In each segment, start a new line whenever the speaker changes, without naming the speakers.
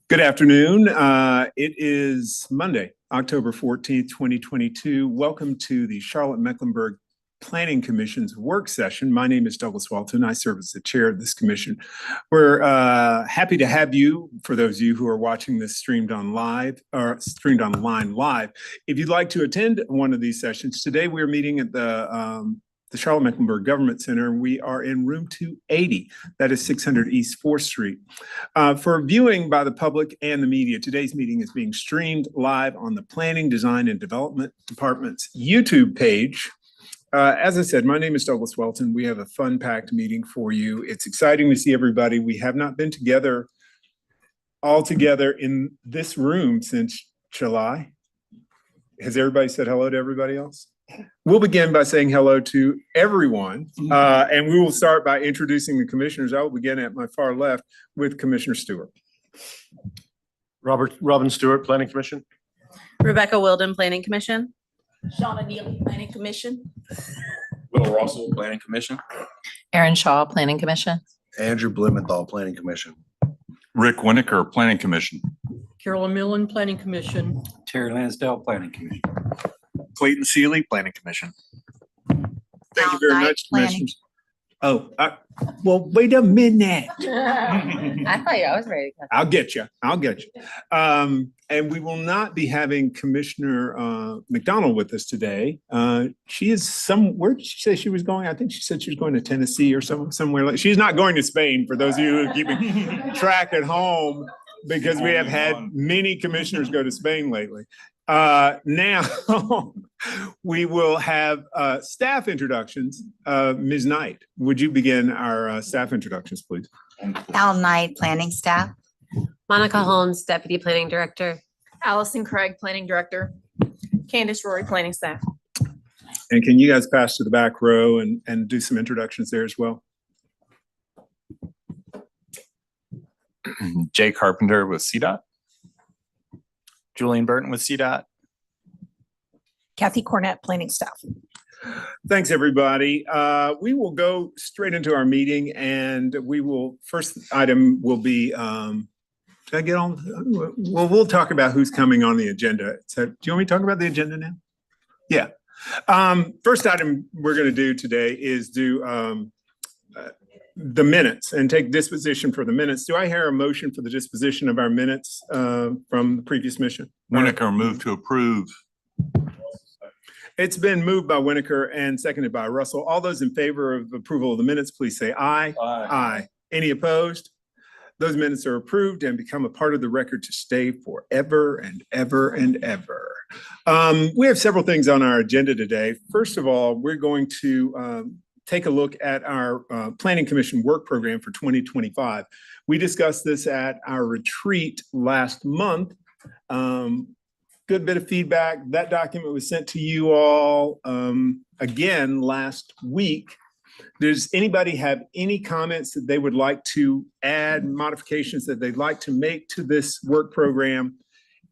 Good afternoon. It is Monday, October 14th, 2022. Welcome to the Charlotte-Mecklenburg Planning Commission's work session. My name is Douglas Walton. I serve as the chair of this commission. We're happy to have you, for those of you who are watching this streamed online live. If you'd like to attend one of these sessions, today we're meeting at the Charlotte-Mecklenburg Government Center. We are in room 280, that is 600 East 4th Street. For viewing by the public and the media, today's meeting is being streamed live on the Planning, Design, and Development Department's YouTube page. As I said, my name is Douglas Welton. We have a fun-packed meeting for you. It's exciting to see everybody. We have not been all together in this room since July. Has everybody said hello to everybody else? We'll begin by saying hello to everyone, and we will start by introducing the commissioners. I will begin at my far left with Commissioner Stewart.
Robin Stewart, Planning Commission.
Rebecca Wilden, Planning Commission.
Shauna Neely, Planning Commission.
Will Russell, Planning Commission.
Aaron Shaw, Planning Commission.
Andrew Blumenthal, Planning Commission.
Rick Winokur, Planning Commission.
Carolyn Millen, Planning Commission.
Terry Lansdale, Planning Commission.
Clayton Seeley, Planning Commission.
Thank you very much, Commissioners. Oh, well, wait a minute.
I thought I was ready.
I'll get you. And we will not be having Commissioner McDonald with us today. She is where did she say she was going? I think she said she was going to Tennessee or somewhere like. She's not going to Spain, for those of you who are keeping track at home, because we have had many commissioners go to Spain lately. Now we will have staff introductions. Ms. Knight, would you begin our staff introductions, please?
Al Knight, Planning Staff.
Monica Holmes, Deputy Planning Director.
Allison Craig, Planning Director. Candace Rory, Planning Staff.
And can you guys pass to the back row and do some introductions there as well?
Jay Carpenter with CDOT. Julian Burton with CDOT.
Kathy Cornett, Planning Staff.
Thanks, everybody. We will go straight into our meeting, and first item will be, did I get on? Well, we'll talk about who's coming on the agenda. So do you want me to talk about the agenda now? Yeah. First item we're going to do today is do the minutes and take disposition for the minutes. Do I hear a motion for the disposition of our minutes from the previous mission?
Winokur, move to approve.
It's been moved by Winokur and seconded by Russell. All those in favor of approval of the minutes, please say aye. Aye. Any opposed? Those minutes are approved and become a part of the record to stay forever and ever and ever. We have several things on our agenda today. First of all, we're going to take a look at our Planning Commission work program for 2025. We discussed this at our retreat last month. Good bit of feedback. That document was sent to you all again last week. Does anybody have any comments that they would like to add, modifications that they'd like to make to this work program?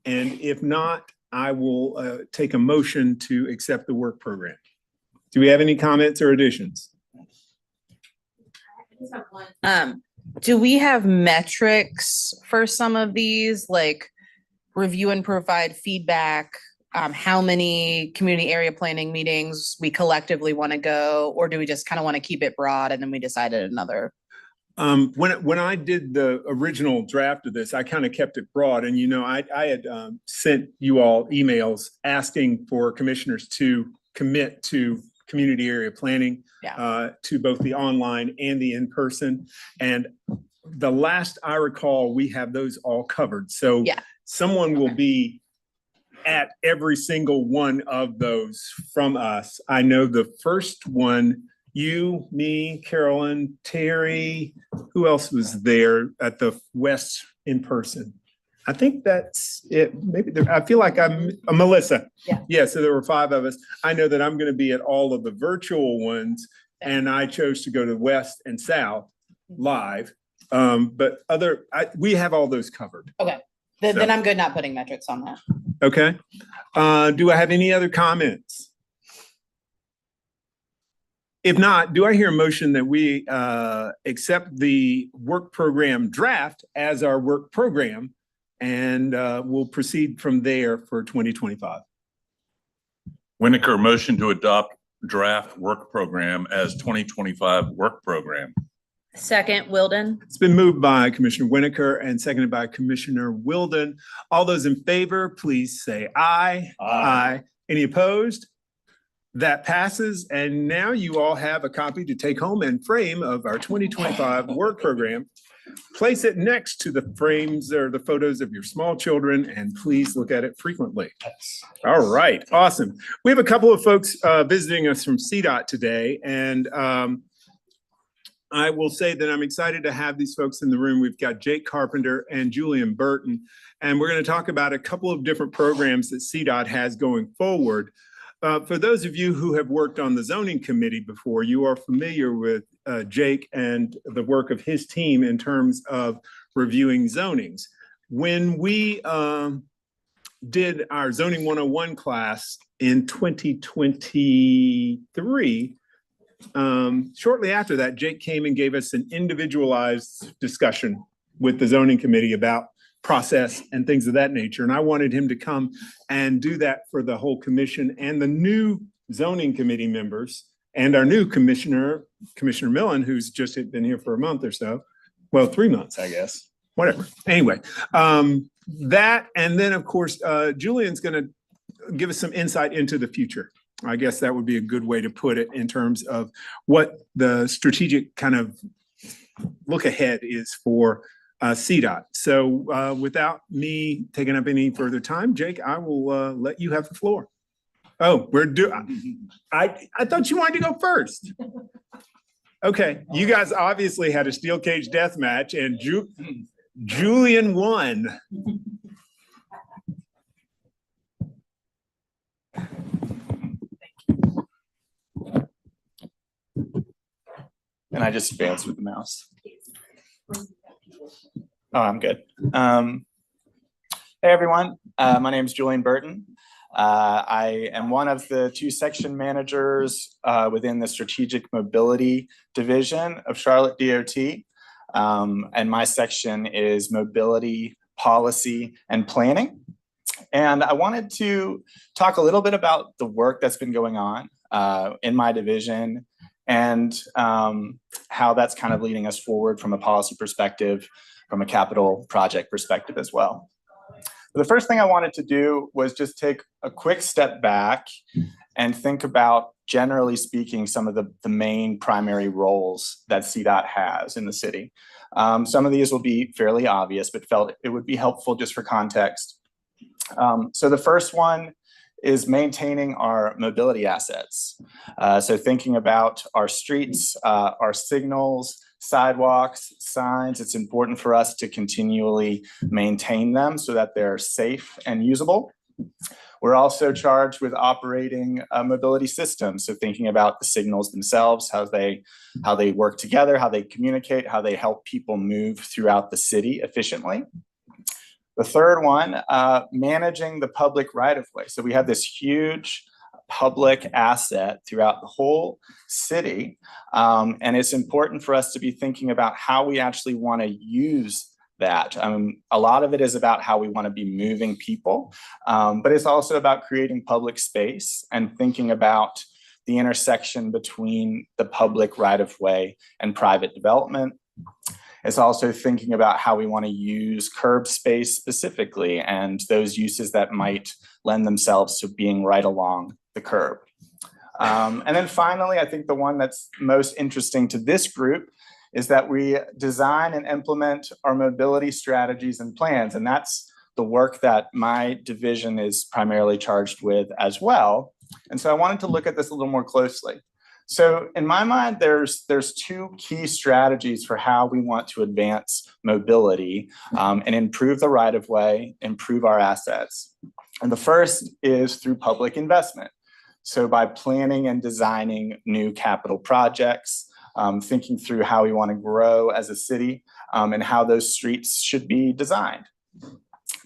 And if not, I will take a motion to accept the work program. Do we have any comments or additions?
Do we have metrics for some of these, like review and provide feedback? How many community area planning meetings we collectively want to go, or do we just kind of want to keep it broad and then we decided another?
When I did the original draft of this, I kind of kept it broad, and I had sent you all emails asking for commissioners to commit to community area planning, to both the online and the in-person. And the last I recall, we have those all covered. So someone will be at every single one of those from us. I know the first one, you, me, Carolyn, Terry, who else was there at the West in person? I think that's it. Maybe I feel like I'm Melissa. Yeah. So there were 5 of us. I know that I'm going to be at all of the virtual ones, and I chose to go to West and South live. But we have all those covered.
Okay. Then I'm good not putting metrics on that.
Okay. Do I have any other comments? If not, do I hear a motion that we accept the work program draft as our work program? And we'll proceed from there for 2025.
Winokur, motion to adopt draft work program as 2025 work program.
Second, Wilden.
It's been moved by Commissioner Winokur and seconded by Commissioner Wilden. All those in favor, please say aye. Aye. Any opposed? That passes. And now you all have a copy to take home and frame of our 2025 work program. Place it next to the frames or the photos of your small children, and please look at it frequently. All right, awesome. We have a couple of folks visiting us from CDOT today, and I will say that I'm excited to have these folks in the room. We've got Jake Carpenter and Julian Burton, and we're going to talk about a couple of different programs that CDOT has going forward. For those of you who have worked on the zoning committee before, you are familiar with Jake and the work of his team in terms of reviewing zonings. When we did our Zoning 101 class in 2023, shortly after that, Jake came and gave us an individualized discussion with the zoning committee about process and things of that nature. And I wanted him to come and do that for the whole commission and the new zoning committee members and our new commissioner, Commissioner Millen, who's just been here for a month or so. Well, 3 months, I guess, whatever. Anyway, that, and then of course, Julian's going to give us some insight into the future. I guess that would be a good way to put it in terms of what the strategic kind of look ahead is for CDOT. So without me taking up any further time, Jake, I will let you have the floor. Oh, I thought you wanted to go first. Okay, you guys obviously had a steel cage death match and Julian won.
And I just advance with the mouse. Oh, I'm good. Hey, everyone. My name is Julian Burton. I am one of the 2 section managers within the Strategic Mobility Division of Charlotte DOT. And my section is Mobility, Policy, and Planning. And I wanted to talk a little bit about the work that's been going on in my division and how that's kind of leading us forward from a policy perspective, from a capital project perspective as well. The first thing I wanted to do was just take a quick step back and think about, generally speaking, some of the main primary roles that CDOT has in the city. Some of these will be fairly obvious, but felt it would be helpful just for context. So the first one is maintaining our mobility assets. So thinking about our streets, our signals, sidewalks, signs, it's important for us to continually maintain them so that they're safe and usable. We're also charged with operating a mobility system. So thinking about the signals themselves, how they work together, how they communicate, how they help people move throughout the city efficiently. The third one, managing the public right-of-way. So we have this huge public asset throughout the whole city. And it's important for us to be thinking about how we actually want to use that. A lot of it is about how we want to be moving people, but it's also about creating public space and thinking about the intersection between the public right-of-way and private development. It's also thinking about how we want to use curb space specifically and those uses that might lend themselves to being right along the curb. And then finally, I think the one that's most interesting to this group is that we design and implement our mobility strategies and plans. And that's the work that my division is primarily charged with as well. And so I wanted to look at this a little more closely. So in my mind, there's 2 key strategies for how we want to advance mobility and improve the right-of-way, improve our assets. And the first is through public investment. So by planning and designing new capital projects, thinking through how we want to grow as a city and how those streets should be designed.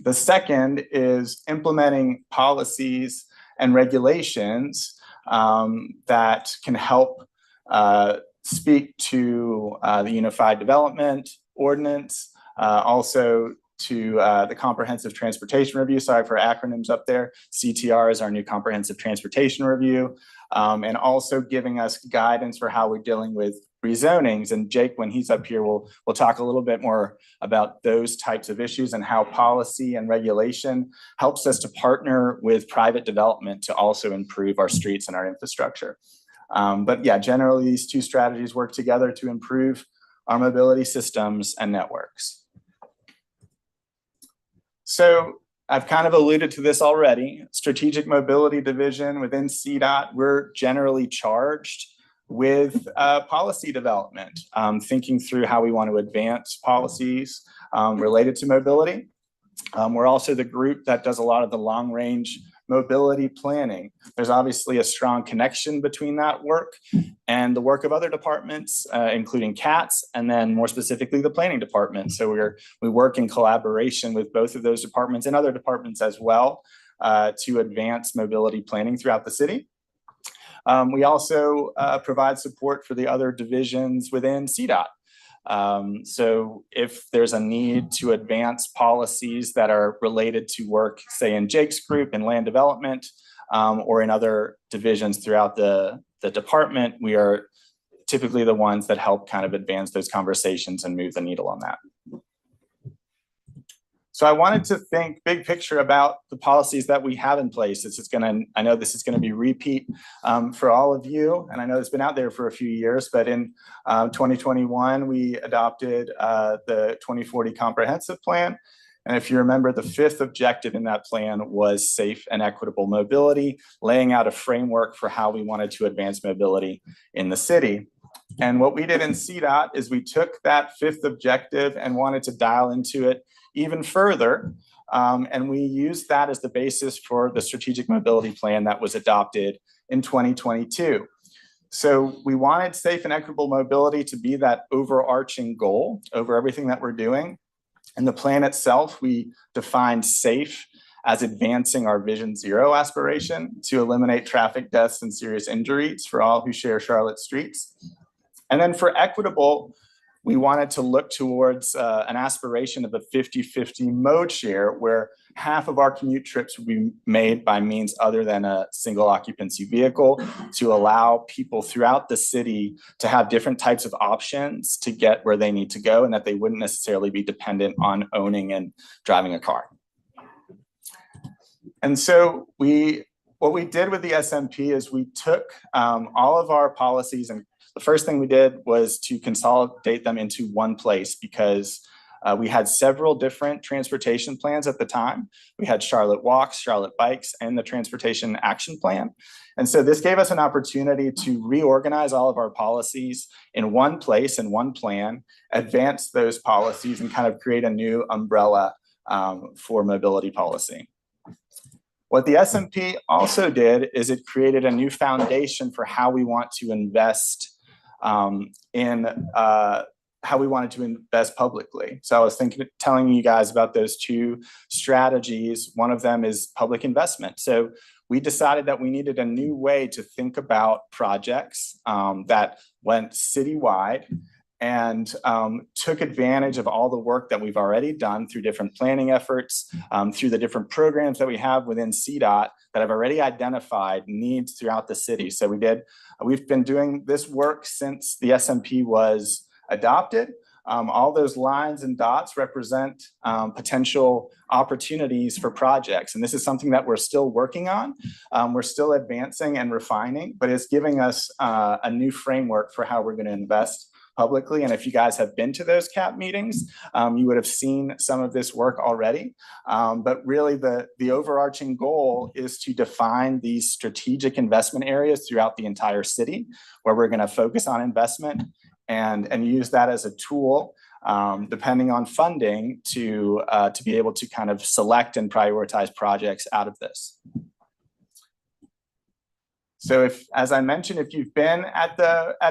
The second is implementing policies and regulations that can help speak to the Unified Development Ordinance, also to the Comprehensive Transportation Review. Sorry for acronyms up there. CTR is our new Comprehensive Transportation Review, and also giving us guidance for how we're dealing with rezonings. And Jake, when he's up here, we'll talk a little bit more about those types of issues and how policy and regulation helps us to partner with private development to also improve our streets and our infrastructure. But yeah, generally these two strategies work together to improve our mobility systems and networks. So I've kind of alluded to this already. Strategic Mobility Division within CDOT, we're generally charged with policy development, thinking through how we want to advance policies related to mobility. We're also the group that does a lot of the long-range mobility planning. There's obviously a strong connection between that work and the work of other departments, including CATS, and then more specifically the planning department. So we work in collaboration with both of those departments and other departments as well to advance mobility planning throughout the city. We also provide support for the other divisions within CDOT. So if there's a need to advance policies that are related to work, say in Jake's group in land development, or in other divisions throughout the department, we are typically the ones that help kind of advance those conversations and move the needle on that. So I wanted to think big picture about the policies that we have in place. I know this is going to be repeat for all of you, and I know it's been out there for a few years, but in 2021, we adopted the 2040 Comprehensive Plan. And if you remember, the fifth objective in that plan was safe and equitable mobility, laying out a framework for how we wanted to advance mobility in the city. And what we did in CDOT is we took that fifth objective and wanted to dial into it even further. And we used that as the basis for the strategic mobility plan that was adopted in 2022. So we wanted safe and equitable mobility to be that overarching goal over everything that we're doing. In the plan itself, we defined safe as advancing our Vision Zero aspiration to eliminate traffic deaths and serious injuries for all who share Charlotte streets. And then for equitable, we wanted to look towards an aspiration of a 50-50 mode share where half of our commute trips would be made by means other than a single occupancy vehicle to allow people throughout the city to have different types of options to get where they need to go and that they wouldn't necessarily be dependent on owning and driving a car. And so what we did with the SMP is we took all of our policies, and the first thing we did was to consolidate them into one place because we had several different transportation plans at the time. We had Charlotte Walks, Charlotte Bikes, and the Transportation Action Plan. And so this gave us an opportunity to reorganize all of our policies in one place, in one plan, advance those policies, and kind of create a new umbrella for mobility policy. What the SMP also did is it created a new foundation for how we want to invest how we wanted to invest publicly. So I was telling you guys about those two strategies. One of them is public investment. So we decided that we needed a new way to think about projects that went citywide and took advantage of all the work that we've already done through different planning efforts, through the different programs that we have within CDOT that have already identified needs throughout the city. So we've been doing this work since the SMP was adopted. All those lines and dots represent potential opportunities for projects. And this is something that we're still working on. We're still advancing and refining, but it's giving us a new framework for how we're going to invest publicly. And if you guys have been to those CAP meetings, you would have seen some of this work already. But really the overarching goal is to define these strategic investment areas throughout the entire city where we're going to focus on investment and use that as a tool, depending on funding, to be able to kind of select and prioritize projects out of this. So if, as I mentioned, if you've been at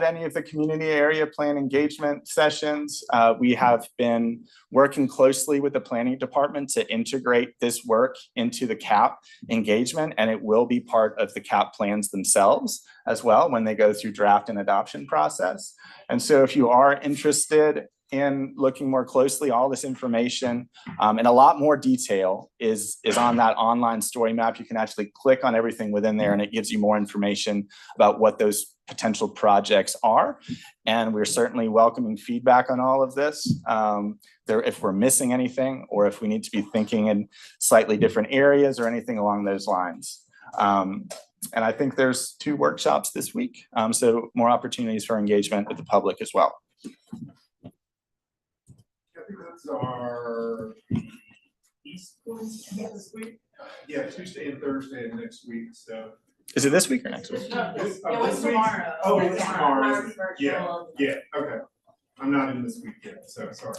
any of the community area plan engagement sessions, we have been working closely with the planning department to integrate this work into the CAP engagement, and it will be part of the CAP plans themselves as well when they go through draft and adoption process. And so if you are interested in looking more closely, all this information and a lot more detail is on that online story map. You can actually click on everything within there and it gives you more information about what those potential projects are. And we're certainly welcoming feedback on all of this. If we're missing anything or if we need to be thinking in slightly different areas or anything along those lines. And I think there's 2 workshops this week. So more opportunities for engagement with the public as well.
I think that's our East Point this week. Yeah, Tuesday and Thursday of next week, so.
Is it this week or next week?
It was tomorrow. Oh, it's tomorrow. Yeah, okay. I'm not in this week yet, so sorry.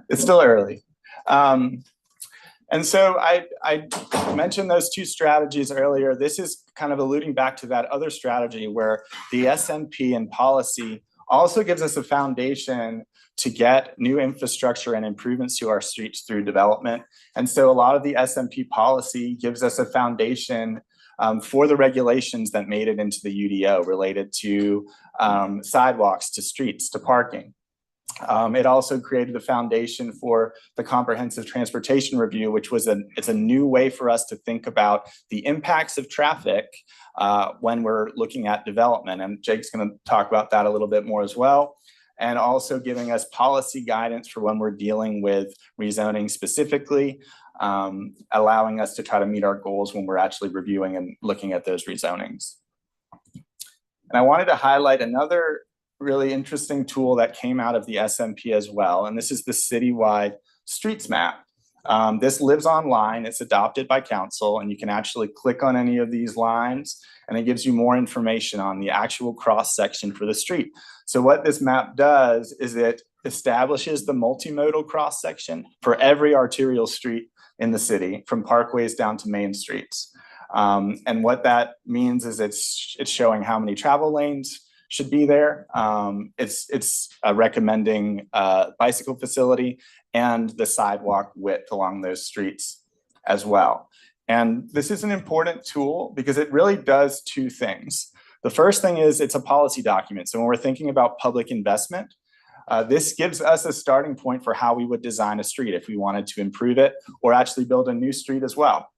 It's still early. And so I mentioned those 2 strategies earlier. This is kind of alluding back to that other strategy where the SMP and policy also gives us a foundation to get new infrastructure and improvements to our streets through development. And so a lot of the SMP policy gives us a foundation for the regulations that made it into the UDO related to sidewalks, to streets, to parking. It also created the foundation for the comprehensive transportation review, which was it's a new way for us to think about the impacts of traffic when we're looking at development. And Jake's going to talk about that a little bit more as well. And also giving us policy guidance for when we're dealing with rezoning specifically, allowing us to try to meet our goals when we're actually reviewing and looking at those rezonings. And I wanted to highlight another really interesting tool that came out of the SMP as well. And this is the citywide streets map. This lives online, it's adopted by council, and you can actually click on any of these lines and it gives you more information on the actual cross section for the street. So what this map does is it establishes the multimodal cross section for every arterial street in the city, from parkways down to main streets. And what that means is it's showing how many travel lanes should be there. It's recommending bicycle facility and the sidewalk width along those streets as well. And this is an important tool because it really does 2 things. The first thing is it's a policy document. So when we're thinking about public investment, this gives us a starting point for how we would design a street if we wanted to improve it or actually build a new street as well.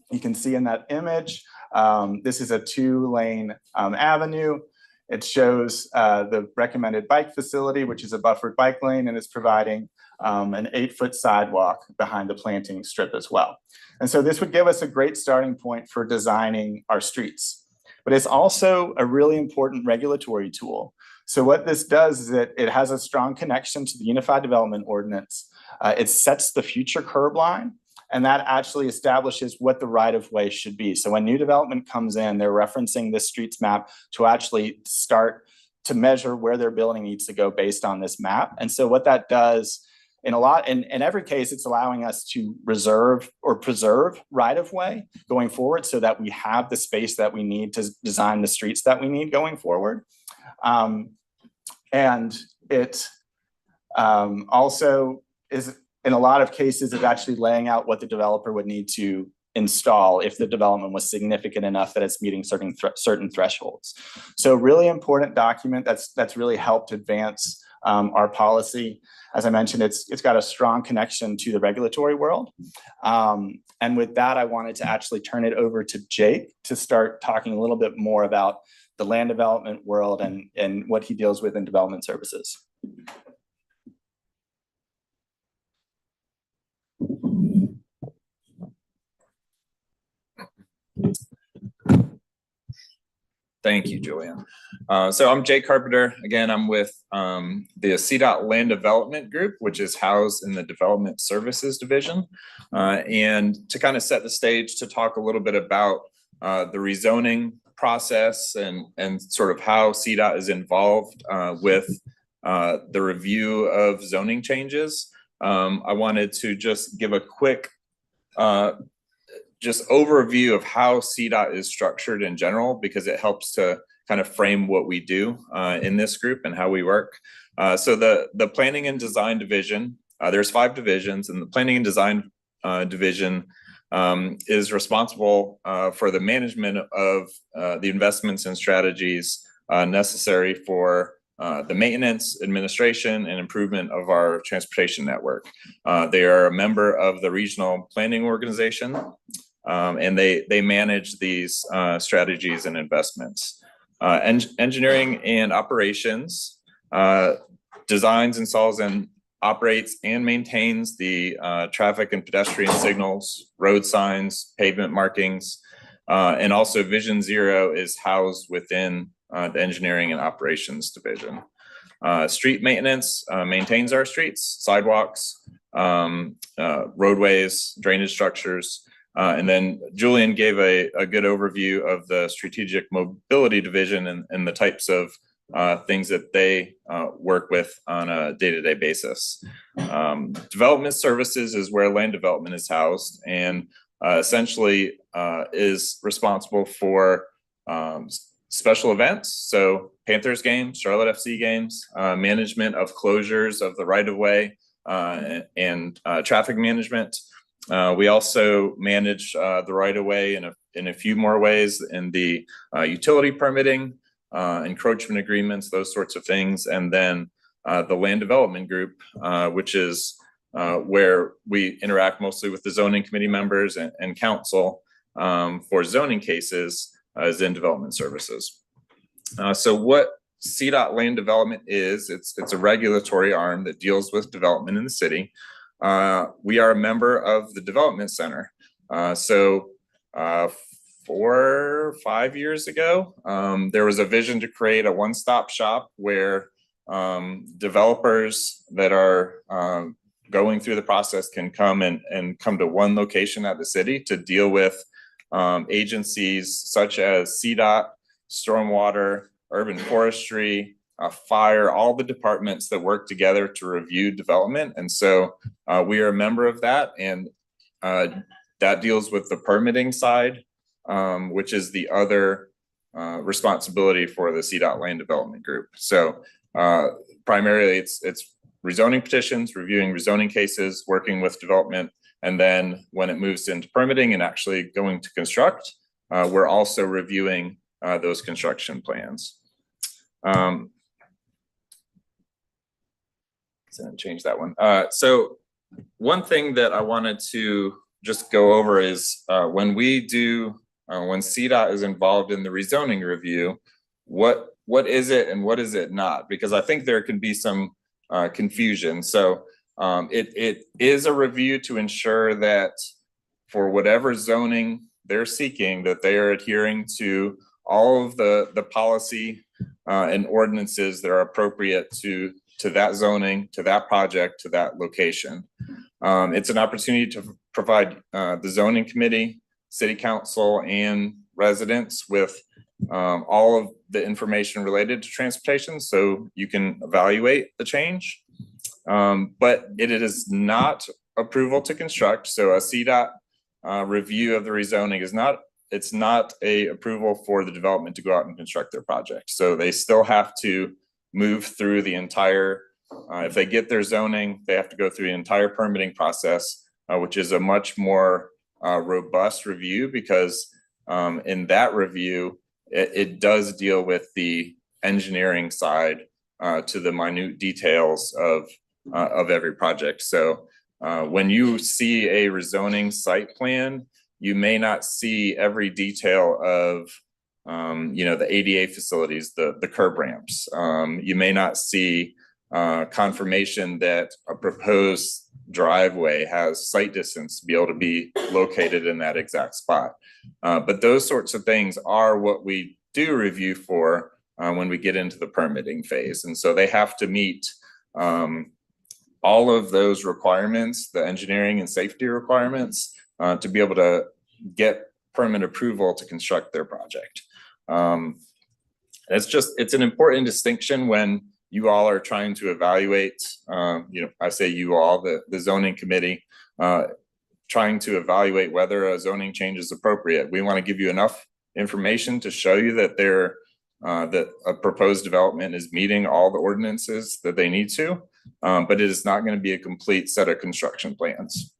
You can see in that image, this is a 2-lane avenue. It shows the recommended bike facility, which is a buffered bike lane, and it's providing an 8-foot sidewalk behind the planting strip as well. And so this would give us a great starting point for designing our streets. But it's also a really important regulatory tool. So what this does is that it has a strong connection to the Unified Development Ordinance. It sets the future curb line, and that actually establishes what the right-of-way should be. So when new development comes in, they're referencing this streets map to actually start to measure where their building needs to go based on this map. And so what that does in every case, it's allowing us to reserve or preserve right-of-way going forward so that we have the space that we need to design the streets that we need going forward. And it also is, in a lot of cases, is actually laying out what the developer would need to install if the development was significant enough that it's meeting certain thresholds. So really important document that's really helped advance our policy. As I mentioned, it's got a strong connection to the regulatory world. And with that, I wanted to actually turn it over to Jake to start talking a little bit more about the land development world and what he deals with in development services.
Thank you, Julian. So I'm Jake Carpenter. Again, I'm with the CDOT Land Development Group, which is housed in the Development Services Division. And to kind of set the stage to talk a little bit about the rezoning process and sort of how CDOT is involved with the review of zoning changes. I wanted to just give a quick just overview of how CDOT is structured in general, because it helps to kind of frame what we do in this group and how we work. So the planning and design division, there's 5 divisions, and the planning and design division is responsible for the management of the investments and strategies necessary for the maintenance, administration, and improvement of our transportation network. They are a member of the regional planning organization, and they manage these strategies and investments. Engineering and operations designs, installs, and operates and maintains the traffic and pedestrian signals, road signs, pavement markings, and also Vision Zero is housed within the engineering and operations division. Street maintenance maintains our streets, sidewalks, roadways, drainage structures. And then Julian gave a good overview of the strategic mobility division and the types of things that they work with on a day-to-day basis. Development services is where land development is housed, and essentially is responsible for special events. So Panthers games, Charlotte FC games, management of closures of the right-of-way, and traffic management. We also manage the right-of-way in a few more ways in the utility permitting, encroachment agreements, those sorts of things. And then the land development group, which is where we interact mostly with the zoning committee members and council for zoning cases, is in development services. So what CDOT land development is, it's a regulatory arm that deals with development in the city. We are a member of the development center. 4 or 5 years ago, there was a vision to create a one-stop shop where developers that are going through the process can come and come to one location at the city to deal with agencies such as CDOT, stormwater, urban forestry, fire, all the departments that work together to review development. And so we are a member of that, and that deals with the permitting side, which is the other responsibility for the CDOT land development group. So primarily it's rezoning petitions, reviewing rezoning cases, working with development, and then when it moves into permitting and actually going to construct, we're also reviewing those construction plans. Change that one. So one thing that I wanted to just go over is when CDOT is involved in the rezoning review, what is it and what is it not? Because I think there can be some confusion. So it is a review to ensure that for whatever zoning they're seeking, that they are adhering to all of the policy and ordinances that are appropriate to that zoning, to that project, to that location. It's an opportunity to provide the zoning committee, city council, and residents with all of the information related to transportation so you can evaluate the change. But it is not approval to construct. So a CDOT review of the rezoning is not a approval for the development to go out and construct their project. So they still have to move through the entire, if they get their zoning, they have to go through the entire permitting process, which is a much more robust review, because in that review, it does deal with the engineering side to the minute details of every project. So when you see a rezoning site plan, you may not see every detail of the ADA facilities, the curb ramps. You may not see confirmation that a proposed driveway has site distance to be able to be located in that exact spot. But those sorts of things are what we do review for when we get into the permitting phase. And so they have to meet all of those requirements, the engineering and safety requirements, to be able to get permit approval to construct their project. It's an important distinction when you all are trying to evaluate, I say you all, the zoning committee, trying to evaluate whether a zoning change is appropriate. We want to give you enough information to show you that that a proposed development is meeting all the ordinances that they need to, but it is not going to be a complete set of construction plans.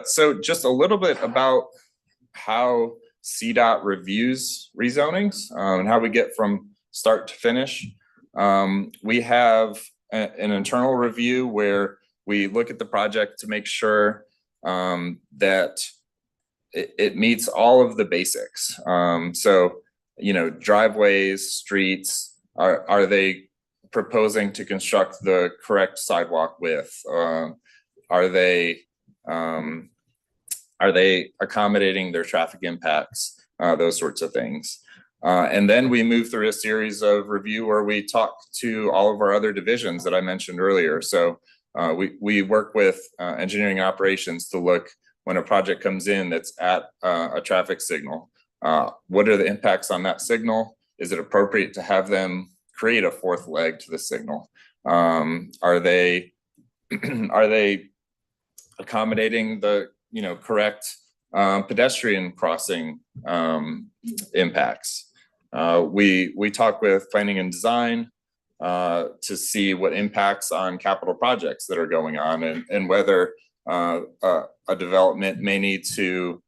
So just a little bit about how CDOT reviews rezonings and how we get from start to finish. We have an internal review where we look at the project to make sure that it meets all of the basics. So, you know, driveways, streets, are they proposing to construct the correct sidewalk width? Are they accommodating their traffic impacts, those sorts of things. And then we move through a series of review where we talk to all of our other divisions that I mentioned earlier. So we work with engineering operations to look when a project comes in that's at a traffic signal. What are the impacts on that signal? Is it appropriate to have them create a fourth leg to the signal? Are they accommodating the correct pedestrian crossing impacts? We talk with planning and design to see what impacts on capital projects that are going on and whether a development may need to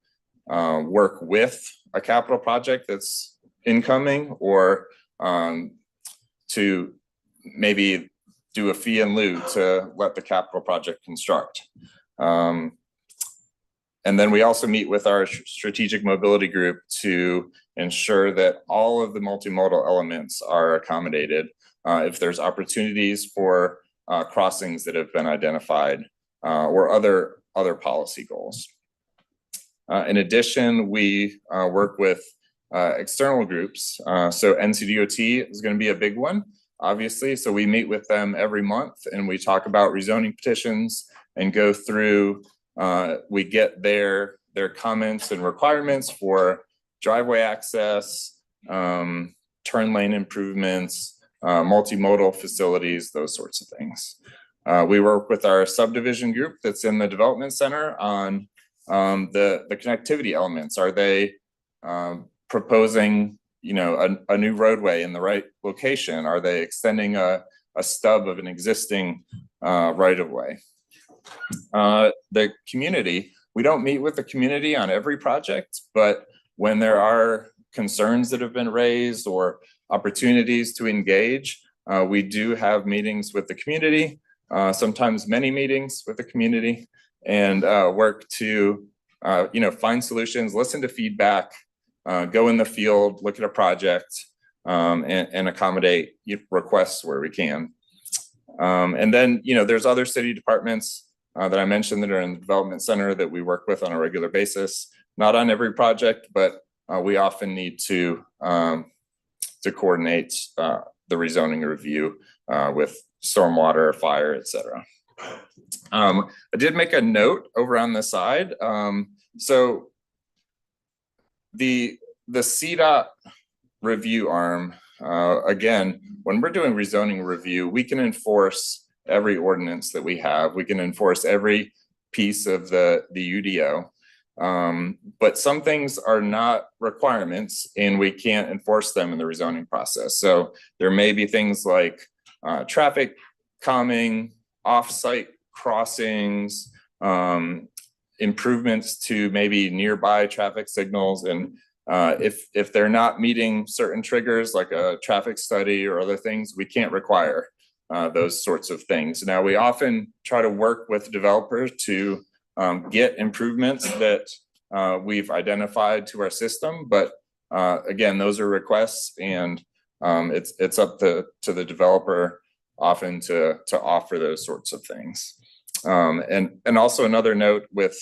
work with a capital project that's incoming, or to maybe do a fee in lieu to let the capital project construct. And then we also meet with our strategic mobility group to ensure that all of the multimodal elements are accommodated. If there's opportunities for crossings that have been identified, or other policy goals. In addition, we work with external groups. So NCDOT is going to be a big one, obviously. So we meet with them every month and we talk about rezoning petitions and go through, we get their comments and requirements for driveway access, turn lane improvements, multimodal facilities, those sorts of things. We work with our subdivision group that's in the development center on the connectivity elements. Are they proposing, a new roadway in the right location? Are they extending a stub of an existing right of way? The community, we don't meet with the community on every project, but when there are concerns that have been raised or opportunities to engage, we do have meetings with the community, sometimes many meetings with the community, and work to find solutions, listen to feedback, go in the field, look at a project, and accommodate requests where we can. And then, there's other city departments that I mentioned that are in the development center that we work with on a regular basis. Not on every project, but we often need to coordinate the rezoning review with stormwater, fire, et cetera. I did make a note over on the side. So the CDOT review arm, again, when we're doing rezoning review, we can enforce every ordinance that we have. We can enforce every piece of the UDO. But some things are not requirements and we can't enforce them in the rezoning process. So there may be things like traffic calming, off-site crossings, improvements to maybe nearby traffic signals. And if they're not meeting certain triggers like a traffic study or other things, we can't require those sorts of things. Now, we often try to work with developers to get improvements that we've identified to our system, but again, those are requests, and it's up to the developer often to offer those sorts of things. And also another note with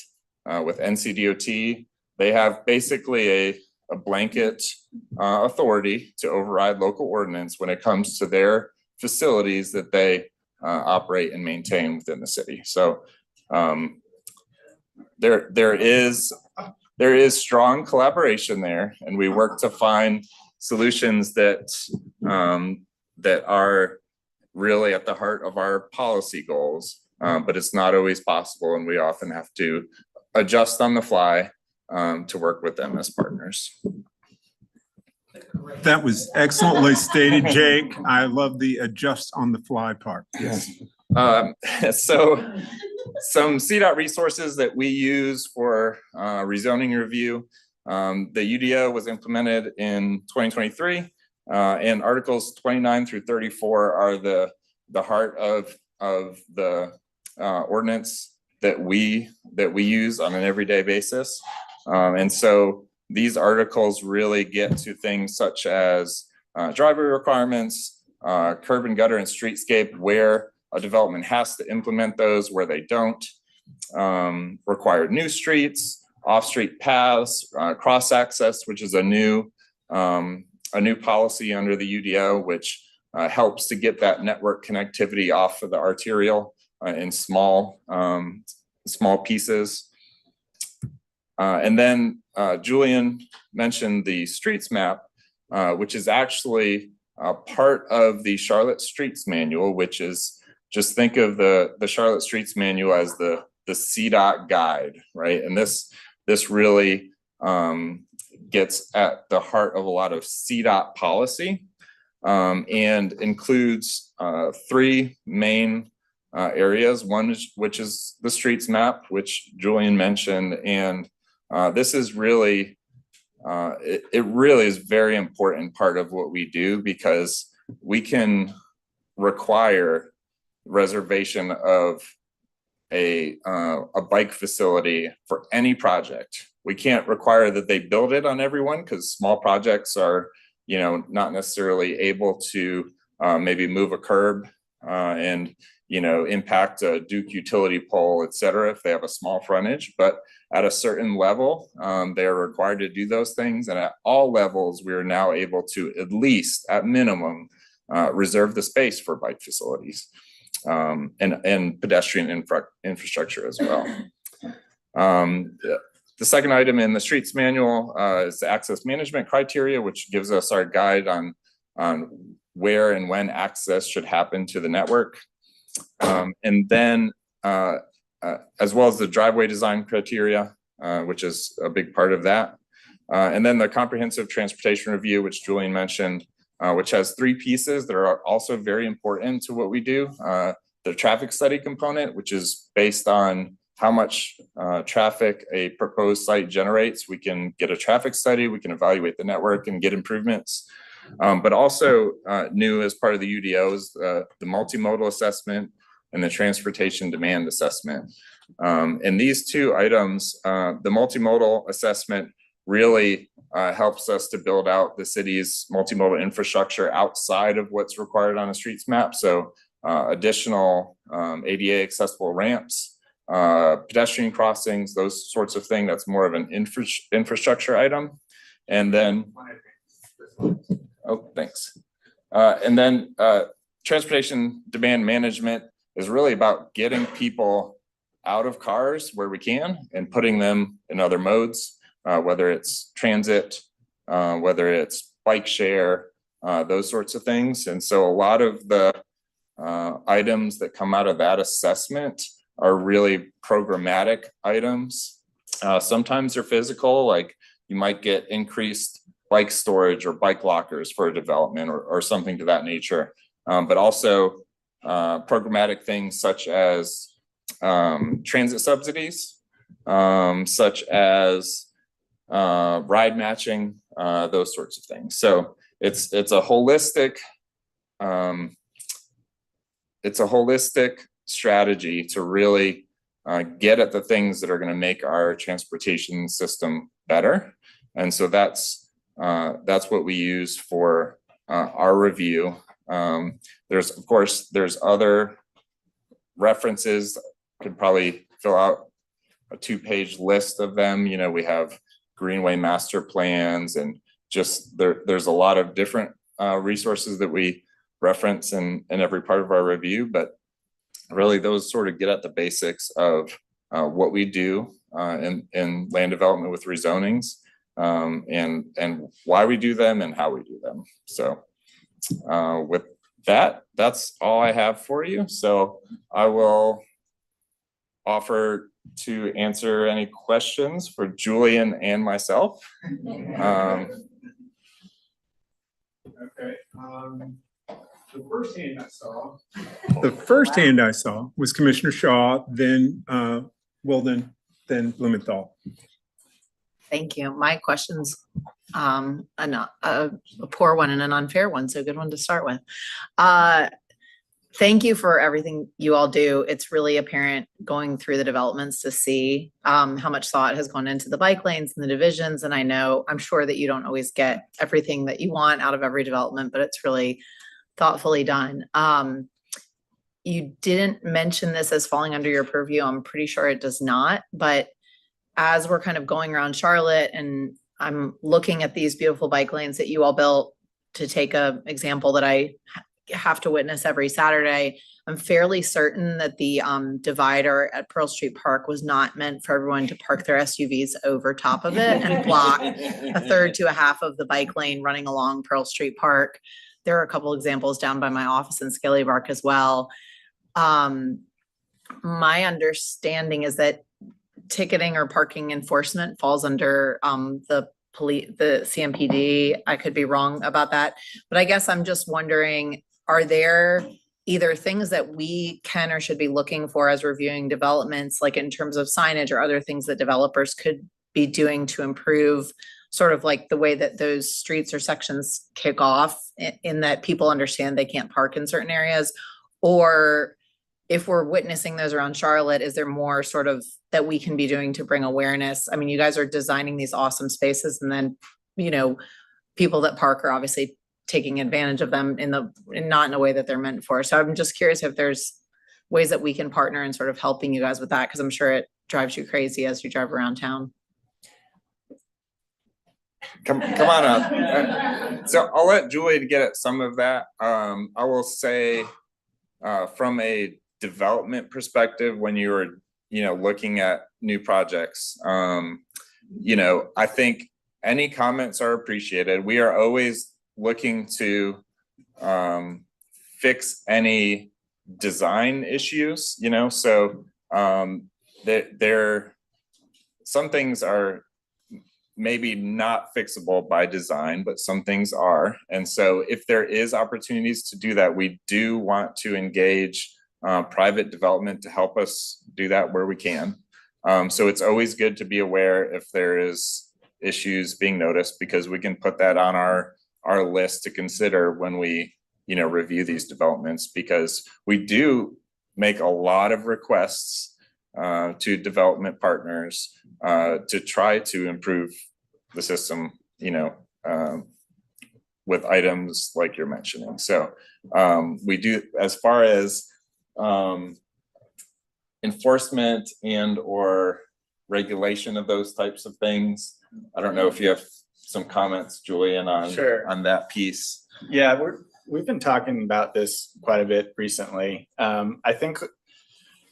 NCDOT, they have basically a blanket authority to override local ordinance when it comes to their facilities that they operate and maintain within the city. So there is strong collaboration there, and we work to find solutions that are really at the heart of our policy goals, but it's not always possible, and we often have to adjust on the fly to work with them as partners.
That was excellently stated, Jake. I love the adjust on the fly part. Yes.
So some CDOT resources that we use for rezoning review. The UDO was implemented in 2023, and Articles 29 through 34 are the heart of the ordinance that we use on an everyday basis. And so these articles really get to things such as driveway requirements, curb and gutter and streetscape, where a development has to implement those, where they don't, required new streets, off-street paths, cross access, which is a new policy under the UDO, which helps to get that network connectivity off of the arterial in small pieces. And then Julian mentioned the streets map, which is actually part of the Charlotte Streets Manual, which is, just think of the Charlotte Streets Manual as the CDOT guide, right? And this really gets at the heart of a lot of CDOT policy, and includes three main areas. One which is the streets map, which Julian mentioned, and this is really, it really is very important part of what we do, because we can require reservation of a bike facility for any project. We can't require that they build it on everyone, because small projects are, not necessarily able to maybe move a curb and impact a Duke utility pole, et cetera, if they have a small frontage. But at a certain level, they are required to do those things. And at all levels, we are now able to, at least at minimum, reserve the space for bike facilities and pedestrian infrastructure as well. The second item in the streets manual is the access management criteria, which gives us our guide on where and when access should happen to the network. And then as well as the driveway design criteria, which is a big part of that. And then the comprehensive transportation review, which Julian mentioned, which has three pieces that are also very important to what we do. The traffic study component, which is based on how much traffic a proposed site generates. We can get a traffic study, we can evaluate the network and get improvements. But also new as part of the UDOs, the multimodal assessment and the transportation demand assessment. And these two items, the multimodal assessment really helps us to build out the city's multimodal infrastructure outside of what's required on a streets map. So additional ADA accessible ramps, pedestrian crossings, those sorts of things. That's more of an infrastructure item. And then, oh, thanks. And then transportation demand management is really about getting people out of cars where we can and putting them in other modes, whether it's transit, whether it's bike share, those sorts of things. And so a lot of the items that come out of that assessment are really programmatic items. Sometimes they're physical, like you might get increased bike storage or bike lockers for a development or something to that nature. But also programmatic things such as transit subsidies, such as ride matching, those sorts of things. So it's a holistic strategy to really get at the things that are going to make our transportation system better. And so that's what we use for our review. There's, of course, there's other references. Could probably fill out a 2-page list of them. We have Greenway master plans, and just there's a lot of different resources that we reference in every part of our review. But really, those sort of get at the basics of what we do in land development with rezonings, and why we do them and how we do them. So with that's all I have for you. So I will offer to answer any questions for Julian and myself.
Okay. The first hand I saw was Commissioner Shaw, then Wilden, then Blumenthal.
Thank you. My question's a poor one and an unfair one, so a good one to start with. Thank you for everything you all do. It's really apparent going through the developments to see how much thought has gone into the bike lanes and the divisions. And I'm sure that you don't always get everything that you want out of every development, but it's really thoughtfully done. You didn't mention this as falling under your purview. I'm pretty sure it does not, but as we're kind of going around Charlotte and I'm looking at these beautiful bike lanes that you all built, to take a example that I have to witness every Saturday, I'm fairly certain that the divider at Pearl Street Park was not meant for everyone to park their SUVs over top of it and block a third to a half of the bike lane running along Pearl Street Park. There are a couple examples down by my office in Skelly Park as well. My understanding is that ticketing or parking enforcement falls under the CMPD. I could be wrong about that, but I guess I'm just wondering, are there either things that we can or should be looking for as reviewing developments, like in terms of signage or other things that developers could be doing to improve sort of like the way that those streets or sections kick off, in that people understand they can't park in certain areas? Or if we're witnessing those around Charlotte, is there more sort of that we can be doing to bring awareness? I mean, you guys are designing these awesome spaces, and then, people that park are obviously taking advantage of them not in a way that they're meant for. So I'm just curious if there's ways that we can partner in sort of helping you guys with that, because I'm sure it drives you crazy as you drive around town.
Come on up. So I'll let Julie get at some of that. I will say, from a development perspective, when you were, looking at new projects, I think any comments are appreciated. We are always looking to fix any design issues, so there some things are maybe not fixable by design, but some things are. And so if there is opportunities to do that, we do want to engage private development to help us do that where we can. So it's always good to be aware if there is issues being noticed, because we can put that on our list to consider when we, review these developments, because we do make a lot of requests to development partners to try to improve the system, with items like you're mentioning. So we do, as far as enforcement and or regulation of those types of things, I don't know if you have some comments, Julian, on on that piece.
Yeah, we've been talking about this quite a bit recently. I think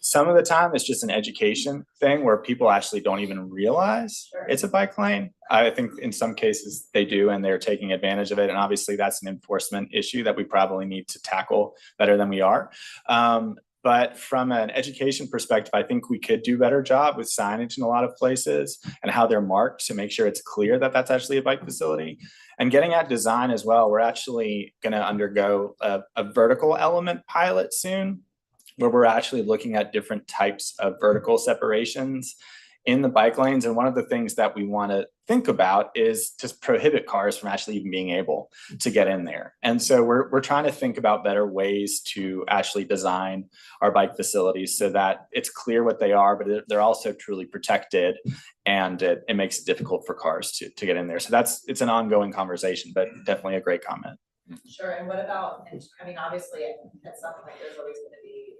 some of the time it's just an education thing where people actually don't even realize it's a bike lane. I think in some cases they do, and they're taking advantage of it. And obviously that's an enforcement issue that we probably need to tackle better than we are. But from an education perspective, I think we could do a better job with signage in a lot of places and how they're marked to make sure it's clear that that's actually a bike facility. And getting at design as well, we're actually going to undergo a vertical element pilot soon, where we're actually looking at different types of vertical separations in the bike lanes. And one of the things that we want to think about is to prohibit cars from actually even being able to get in there. And so we're trying to think about better ways to actually design our bike facilities so that it's clear what they are, but they're also truly protected, and it makes it difficult for cars to get in there. So it's an ongoing conversation, but definitely a great comment.
Sure. And what about, obviously at some point there's always going to be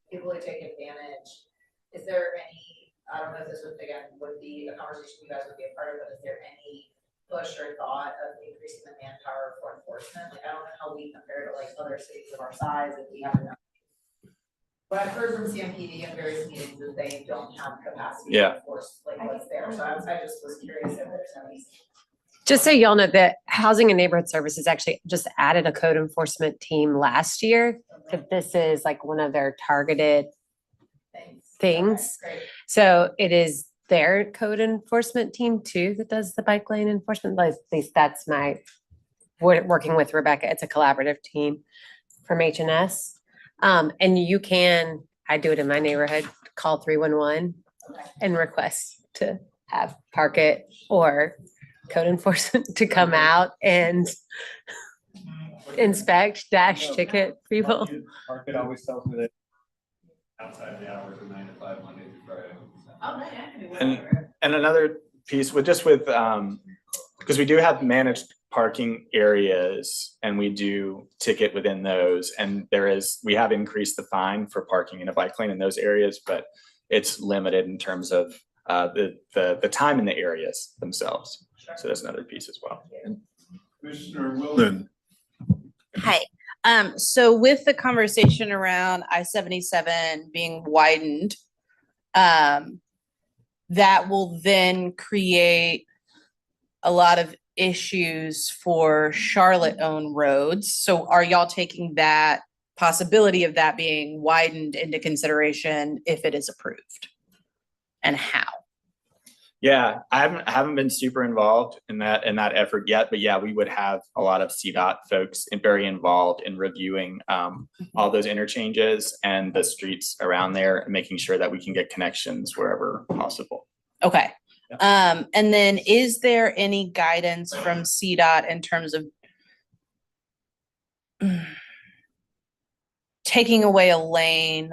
people who take advantage. Is there any, I don't know if this would be a conversation you guys would be a part of, but is there any push or thought of increasing the manpower for enforcement? Like, I don't know how we compare to like other cities of our size if we have enough. What I've heard from CMPD in various meetings is they don't have capacity to enforce like what's there. So I just was curious if there's any.
Just so y'all know that Housing and Neighborhood Services actually just added a code enforcement team last year. That this is like one of their targeted things. So it is their code enforcement team too that does the bike lane enforcement. At least that's we're working with Rebecca. It's a collaborative team from H&S. And you can, I do it in my neighborhood, call 311 and request to have park it or code enforcement to come out and inspect, dash ticket people.
Market always tells me that outside the hours of 9 to 5, Monday through Friday.
And another piece with because we do have managed parking areas and we do ticket within those. And we have increased the fine for parking in a bike lane in those areas, but it's limited in terms of the time in the areas themselves. So that's another piece as well.
Commissioner Wilden.
Hi. So with the conversation around I-77 being widened, that will then create a lot of issues for Charlotte-owned roads. So are y'all taking that possibility of that being widened into consideration if it is approved? And how?
Yeah, I haven't been super involved in that effort yet, but yeah, we would have a lot of CDOT folks very involved in reviewing all those interchanges and the streets around there and making sure that we can get connections wherever possible.
Okay. And then is there any guidance from CDOT in terms of taking away a lane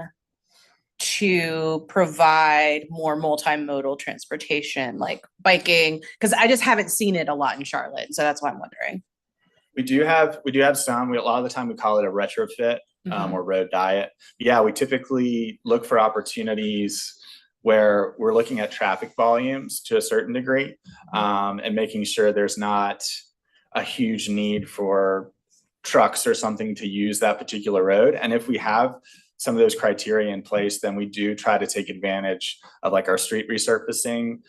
to provide more multimodal transportation, like biking? Because I just haven't seen it a lot in Charlotte, so that's why I'm wondering.
We do have some. A lot of the time we call it a retrofit or road diet. Yeah, we typically look for opportunities where we're looking at traffic volumes to a certain degree and making sure there's not a huge need for trucks or something to use that particular road. And if we have some of those criteria in place, then we do try to take advantage of like our street resurfacing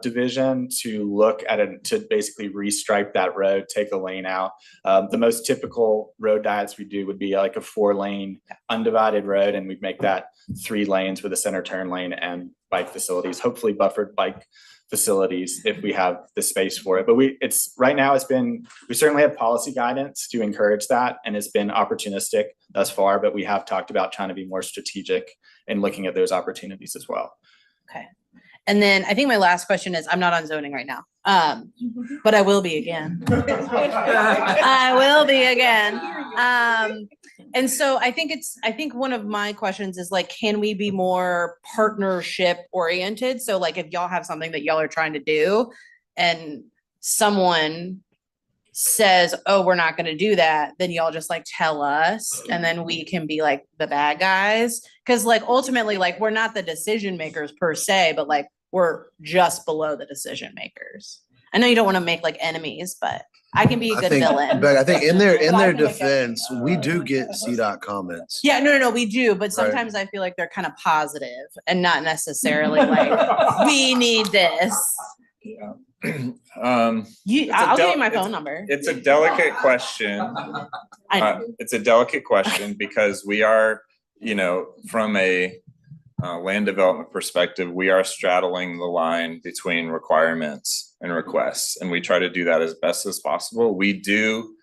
division to look at it, to basically restripe that road, take a lane out. The most typical road diets we do would be like a 4-lane undivided road, and we'd make that 3 lanes with a center turn lane and bike facilities, hopefully buffered bike facilities if we have the space for it. But we certainly have policy guidance to encourage that, and it's been opportunistic thus far, but we have talked about trying to be more strategic in looking at those opportunities as well.
Okay. And then I think my last question is, I'm not on zoning right now, but I will be again. I will be again. And so I think one of my questions is like, can we be more partnership oriented? So like if y'all have something that y'all are trying to do and someone says, oh, we're not going to do that, then y'all just like tell us and then we can be like the bad guys. Cause like ultimately, like we're not the decision makers per se, but like we're just below the decision makers. I know you don't want to make like enemies, but I can be a good villain.
But I think in their defense, we do get CDOT comments.
Yeah, no, we do. But sometimes I feel like they're kind of positive and not necessarily like, we need this.
Yeah.
I'll give you my phone number.
It's a delicate question.
I know.
It's a delicate question because we are, from a land development perspective, we are straddling the line between requirements and requests, and we try to do that as best as possible. We do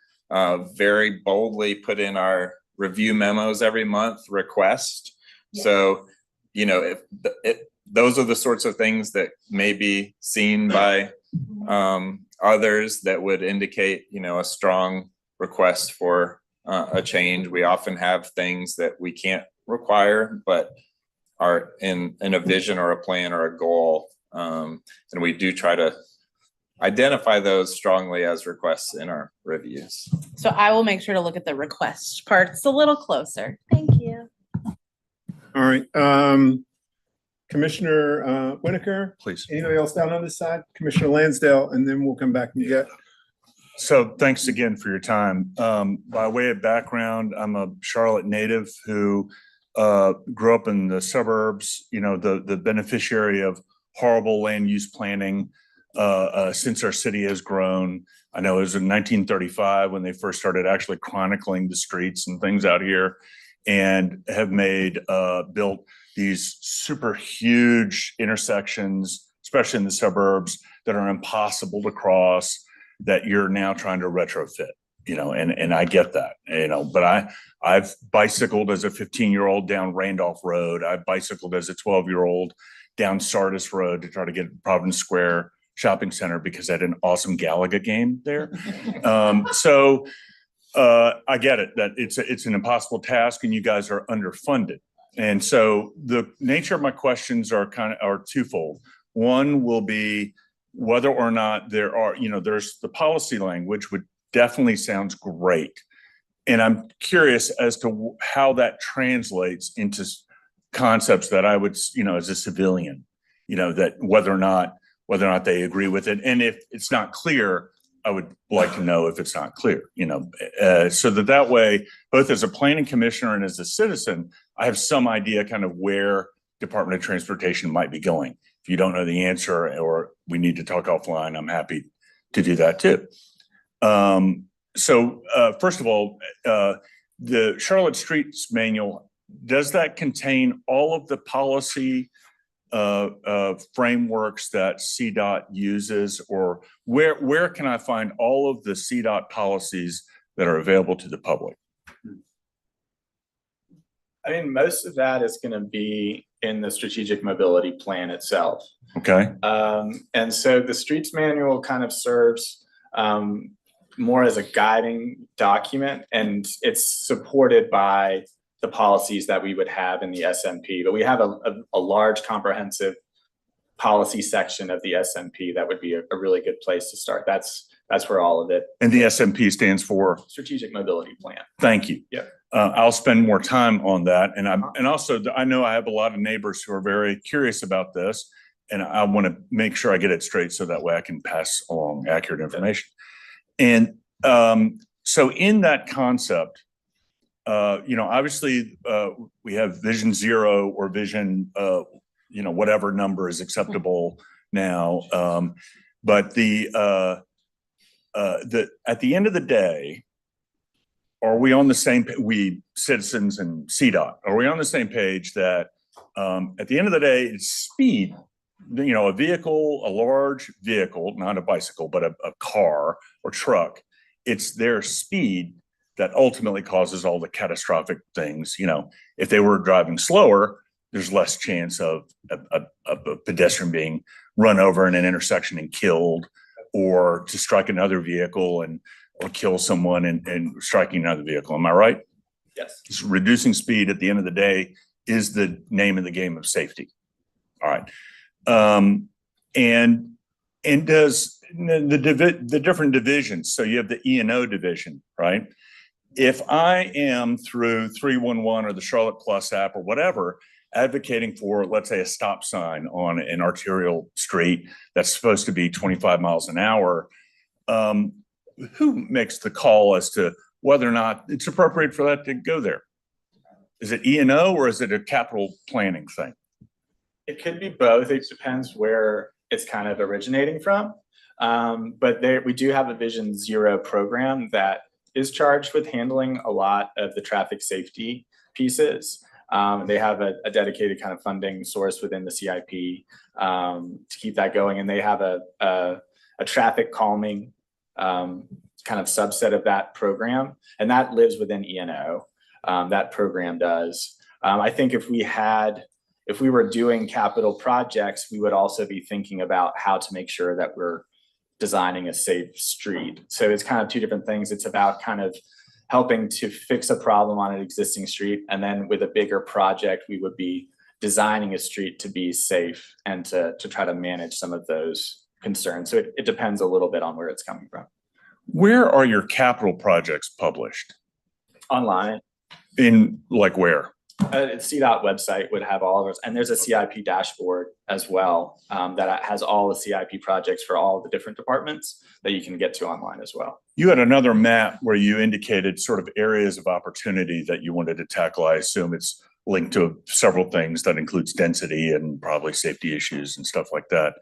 very boldly put in our review memos every month request. Yeah. So, if those are the sorts of things that may be seen by others that would indicate, a strong request for a change. We often have things that we can't require, but are in a vision or a plan or a goal. And we do try to identify those strongly as requests in our reviews.
So I will make sure to look at the request parts a little closer. Thank you.
All right. Commissioner Winokur,
please.
Anybody else down on this side? Commissioner Lansdale, and then we'll come back and get.
So thanks again for your time. By way of background, I'm a Charlotte native who grew up in the suburbs, the beneficiary of horrible land use planning since our city has grown. I know it was in 1935 when they first started actually chronicling the streets and things out here, and have built these super huge intersections, especially in the suburbs, that are impossible to cross, that you're now trying to retrofit, and I get that, but I've bicycled as a 15-year-old down Randolph Road. I've bicycled as a 12-year-old down Sardis Road to try to get to Providence Square Shopping Center because I had an awesome Galaga game there. So I get it, that it's an impossible task and you guys are underfunded. And so the nature of my questions are twofold. One will be whether or not there's the policy language, which definitely sounds great. And I'm curious as to how that translates into concepts that I would, as a civilian, that whether or not they agree with it. And if it's not clear, I would like to know if it's not clear, so that way, both as a planning commissioner and as a citizen, I have some idea kind of where Department of Transportation might be going. If you don't know the answer or we need to talk offline, I'm happy to do that too. So first of all, the Charlotte Streets Manual, does that contain all of the policy frameworks that CDOT uses, or where can I find all of the CDOT policies that are available to the public?
I mean, most of that is going to be in the strategic mobility plan itself.
Okay.
And so the streets manual kind of serves more as a guiding document, and it's supported by the policies that we would have in the SMP. But we have a large comprehensive policy section of the SMP that would be a really good place to start. That's where all of it.
And the SMP stands for?
Strategic Mobility Plan.
Thank you.
Yeah.
I'll spend more time on that. And also I know I have a lot of neighbors who are very curious about this, and I want to make sure I get it straight so that way I can pass along accurate information. And so in that concept, obviously we have Vision Zero or Vision, whatever number is acceptable now. But at the end of the day, are we on the same, we citizens and CDOT, are we on the same page that at the end of the day, it's speed, a vehicle, a large vehicle, not a bicycle, but a car or truck, it's their speed that ultimately causes all the catastrophic things. If they were driving slower, there's less chance of a pedestrian being run over in an intersection and killed, or to strike another vehicle or kill someone and striking another vehicle. Am I right?
Yes.
Just reducing speed at the end of the day is the name of the game of safety. All right. And does the different divisions, so you have the E&O division, right? If I am through 311 or the Charlotte Plus app or whatever, advocating for, let's say, a stop sign on an arterial street that's supposed to be 25 miles an hour, who makes the call as to whether or not it's appropriate for that to go there? Is it E&O or is it a capital planning thing?
It could be both. It depends where it's kind of originating from. But we do have a Vision Zero program that is charged with handling a lot of the traffic safety pieces. They have a dedicated kind of funding source within the CIP to keep that going. And they have a traffic calming kind of subset of that program. And that lives within E&O. That program does. I think if we were doing capital projects, we would also be thinking about how to make sure that we're designing a safe street. So it's kind of two different things. It's about kind of helping to fix a problem on an existing street. And then with a bigger project, we would be designing a street to be safe and to try to manage some of those concerns. So it depends a little bit on where it's coming from.
Where are your capital projects published?
Online.
In like where?
CDOT website would have all of us, and there's a CIP dashboard as well that has all the CIP projects for all the different departments that you can get to online as well.
You had another map where you indicated sort of areas of opportunity that you wanted to tackle. I assume it's linked to several things that includes density and probably safety issues and stuff like that.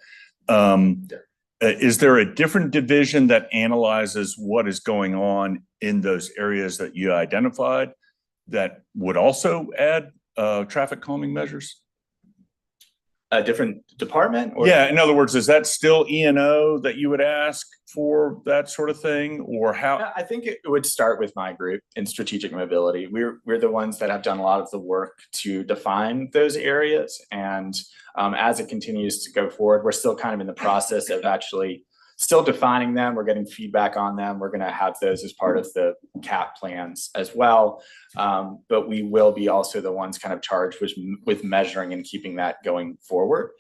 is there a different division that analyzes what is going on in those areas that you identified that would also add traffic calming measures?
A different department or?
Yeah, in other words, is that still E&O that you would ask for that sort of thing, or how?
I think it would start with my group in strategic mobility. We're the ones that have done a lot of the work to define those areas. And as it continues to go forward, we're still kind of in the process of actually still defining them. We're getting feedback on them. We're going to have those as part of the CAP plans as well. But we will be also the ones kind of charged with measuring and keeping that going forward.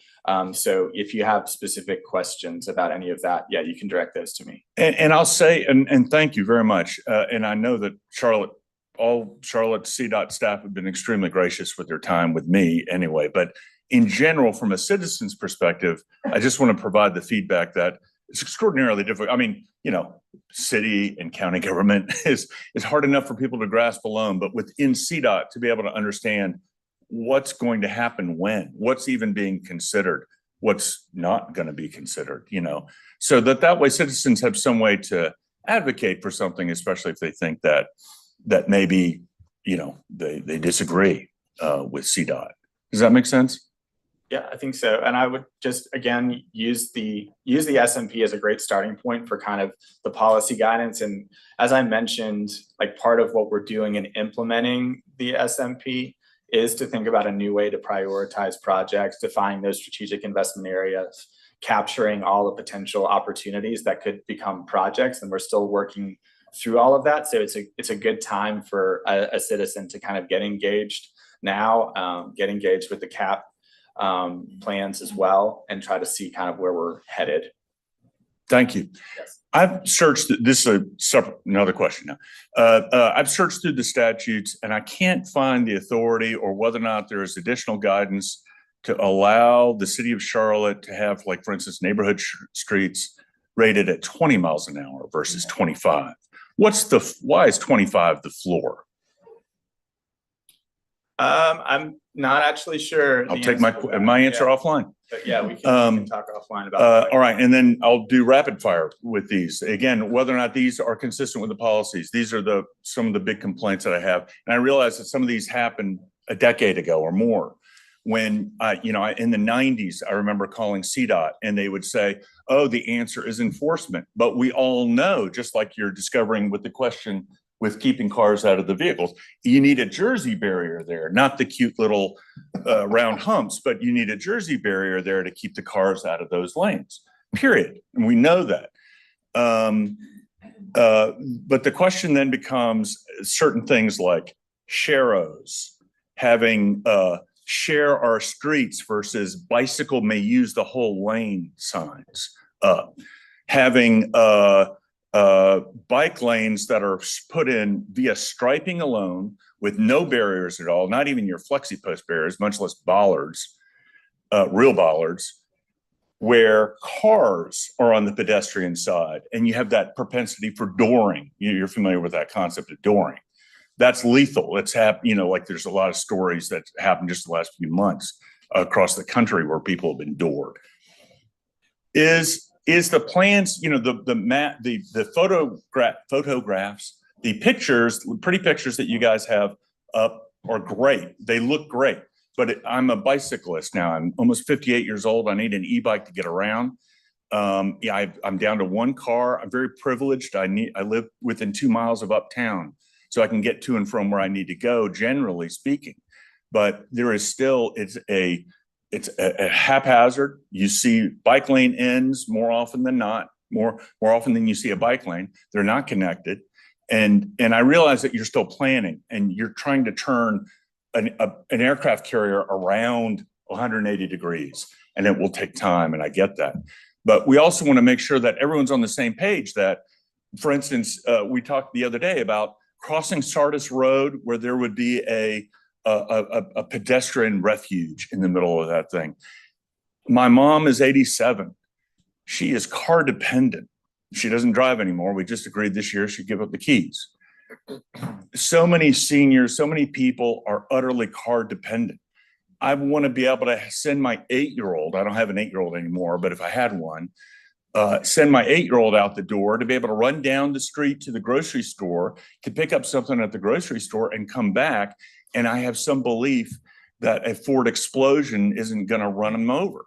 So if you have specific questions about any of that, yeah, you can direct those to me.
And I'll say, and thank you very much. And I know that all Charlotte CDOT staff have been extremely gracious with their time with me anyway. But in general, from a citizen's perspective, I just want to provide the feedback that it's extraordinarily difficult. I mean, city and county government is hard enough for people to grasp alone, but within CDOT to be able to understand what's going to happen when, what's even being considered, what's not going to be considered, so that way citizens have some way to advocate for something, especially if they think that maybe, they disagree with CDOT. Does that make sense?
Yeah, I think so. And I would just, again, use the SMP as a great starting point for kind of the policy guidance. And as I mentioned, like part of what we're doing in implementing the SMP is to think about a new way to prioritize projects, defining those strategic investment areas, capturing all the potential opportunities that could become projects. And we're still working through all of that. So it's a good time for a citizen to kind of get engaged now, get engaged with the CAP plans as well, and try to see kind of where we're headed.
Thank you.
Yes.
I've searched, this is another question now. I've searched through the statutes and I can't find the authority or whether or not there is additional guidance to allow the city of Charlotte to have, like, for instance, neighborhood streets rated at 20 miles an hour versus 25. Why is 25 the floor?
I'm not actually sure.
I'll take my answer offline.
But yeah, we can talk offline about that.
All right, and then I'll do rapid fire with these. Again, whether or not these are consistent with the policies. These are some of the big complaints that I have. And I realize that some of these happened a decade ago or more. When in the 90s, I remember calling CDOT and they would say, oh, the answer is enforcement. But we all know, just like you're discovering with the question with keeping cars out of the vehicles, you need a Jersey barrier there, not the cute little round humps, but you need a Jersey barrier there to keep the cars out of those lanes, period. And we know that. But the question then becomes certain things like sharrows, having share our streets versus bicycle may use the whole lane signs, having bike lanes that are put in via striping alone with no barriers at all, not even your flexi post barriers, much less bollards, real bollards, where cars are on the pedestrian side and you have that propensity for dooring. You're familiar with that concept of dooring. That's lethal. It's like there's a lot of stories that happened just the last few months across the country where people have been doored. Is the plans, the photographs, the pictures, pretty pictures that you guys have up are great. They look great, but I'm a bicyclist now. I'm almost 58 years old. I need an e-bike to get around. I'm down to one car. I'm very privileged. I live within 2 miles of uptown, so I can get to and from where I need to go, generally speaking. But there is still, it's a haphazard. You see bike lane ends more often than not, more often than you see a bike lane. They're not connected. And I realize that you're still planning and you're trying to turn an aircraft carrier around 180 degrees, and it will take time, and I get that. But we also want to make sure that everyone's on the same page that, for instance, we talked the other day about crossing Sardis Road, where there would be a pedestrian refuge in the middle of that thing. My mom is 87. She is car dependent. She doesn't drive anymore. We just agreed this year she'd give up the keys. So many seniors, so many people are utterly car dependent. I want to be able to send my 8-year-old, I don't have an 8-year-old anymore, but if I had one, send my 8-year-old out the door, to be able to run down the street to the grocery store, to pick up something at the grocery store and come back. And I have some belief that a Ford Explosion isn't going to run them over.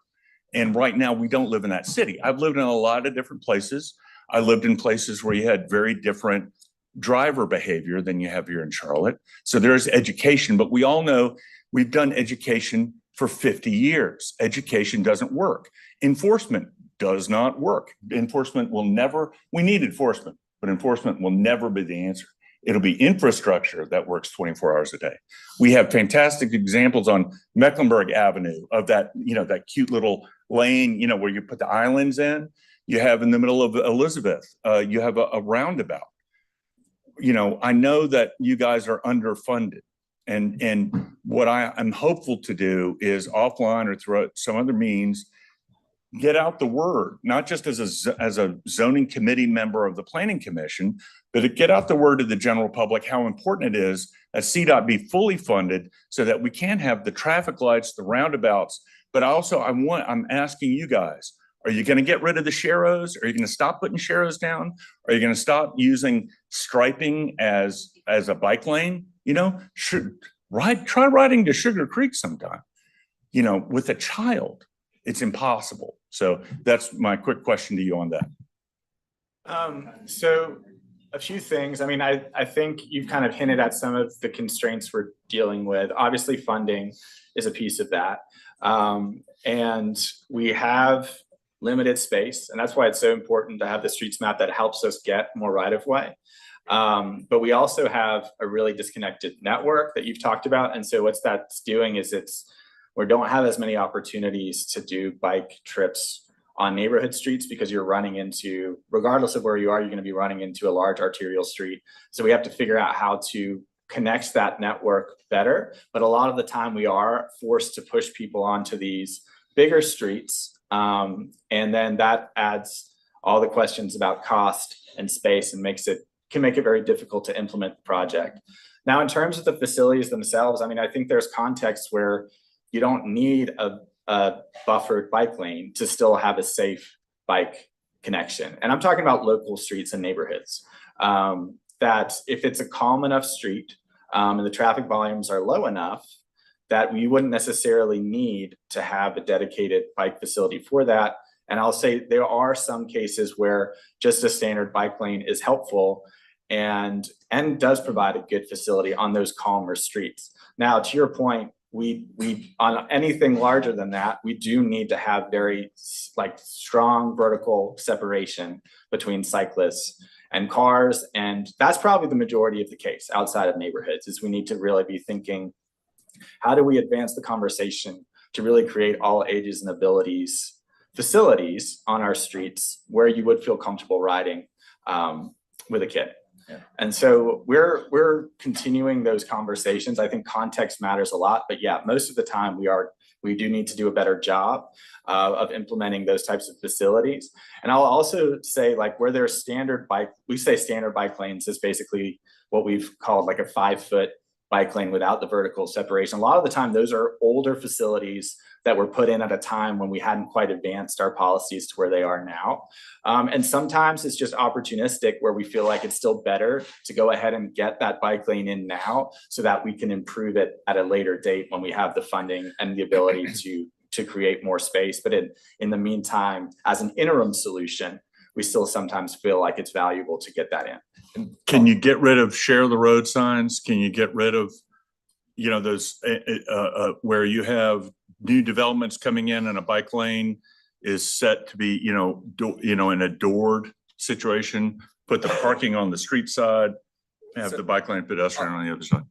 And right now, we don't live in that city. I've lived in a lot of different places. I lived in places where you had very different driver behavior than you have here in Charlotte. So there's education, but we all know we've done education for 50 years. Education doesn't work. Enforcement does not work. Enforcement will never, we need enforcement, but enforcement will never be the answer. It'll be infrastructure that works 24 hours a day. We have fantastic examples on Mecklenburg Avenue of that, that cute little lane, where you put the islands in. You have in the middle of Elizabeth, you have a roundabout. I know that you guys are underfunded. And what I'm hopeful to do is offline or through some other means, get out the word, not just as a zoning committee member of the planning commission, but to get out the word to the general public, how important it is that CDOT be fully funded so that we can have the traffic lights, the roundabouts. But also I'm asking you guys, are you going to get rid of the sharrows? Are you going to stop putting sharrows down? Are you going to stop using striping as a bike lane? Try riding to Sugar Creek sometime. With a child, it's impossible. So that's my quick question to you on that.
So a few things. I mean, I think you've kind of hinted at some of the constraints we're dealing with. Obviously, funding is a piece of that. And we have limited space, and that's why it's so important to have the streets map that helps us get more right-of-way. But we also have a really disconnected network that you've talked about. And so what that's doing is we don't have as many opportunities to do bike trips on neighborhood streets because you're running into, regardless of where you are, you're going to be running into a large arterial street. So we have to figure out how to connect that network better. But a lot of the time we are forced to push people onto these bigger streets. And then that adds all the questions about cost and space and can make it very difficult to implement the project. Now, in terms of the facilities themselves, I mean, I think there's contexts where you don't need a buffered bike lane to still have a safe bike connection. And I'm talking about local streets and neighborhoods, that if it's a calm enough street and the traffic volumes are low enough, that we wouldn't necessarily need to have a dedicated bike facility for that. And I'll say there are some cases where just a standard bike lane is helpful and does provide a good facility on those calmer streets. Now, to your point, we on anything larger than that, we do need to have very strong vertical separation between cyclists and cars. And that's probably the majority of the case outside of neighborhoods, is we need to really be thinking, how do we advance the conversation to really create all ages and abilities facilities on our streets where you would feel comfortable riding with a kid? Yeah. And so we're continuing those conversations. I think context matters a lot, but yeah, most of the time we do need to do a better job of implementing those types of facilities. And I'll also say, where there's standard bike lanes is basically what we've called a 5-foot bike lane without the vertical separation. A lot of the time, those are older facilities that were put in at a time when we hadn't quite advanced our policies to where they are now. And sometimes it's just opportunistic, where we feel like it's still better to go ahead and get that bike lane in now so that we can improve it at a later date when we have the funding and the ability to create more space. But in the meantime, as an interim solution, we still sometimes feel like it's valuable to get that in.
Can you get rid of share the road signs? Can you get rid of, those where you have new developments coming in and a bike lane is set to be, in a doored situation, put the parking on the street side, have the bike lane pedestrian on the other side?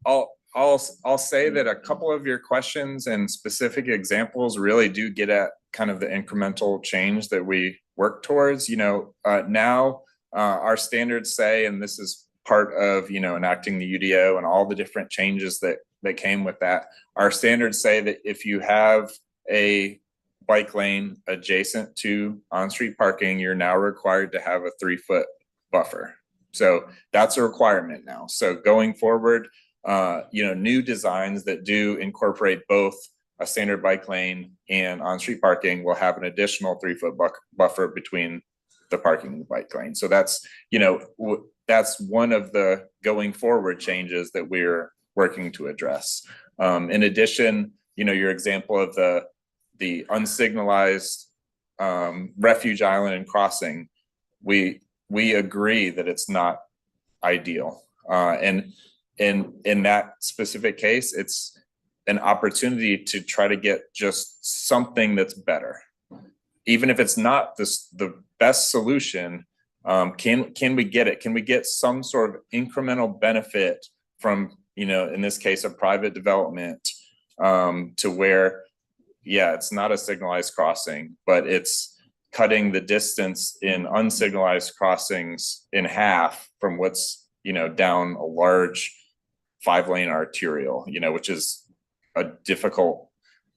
I'll say that a couple of your questions and specific examples really do get at kind of the incremental change that we work towards. Now our standards say, and this is part of, enacting the UDO and all the different changes that came with that. Our standards say that if you have a bike lane adjacent to on-street parking, you're now required to have a 3-foot buffer. So that's a requirement now. So going forward, new designs that do incorporate both a standard bike lane and on-street parking will have an additional 3-foot buffer between the parking and the bike lane. So that's, that's one of the going forward changes that we're working to address. In addition, your example of the unsignalized refuge island and crossing, we agree that it's not ideal. And in that specific case, it's an opportunity to try to get just something that's better. Even if it's not the best solution, can we get it? Can we get some sort of incremental benefit from, in this case, a private development to where, yeah, it's not a signalized crossing, but it's cutting the distance in unsignalized crossings in half from what's, down a large 5-lane arterial, which is a difficult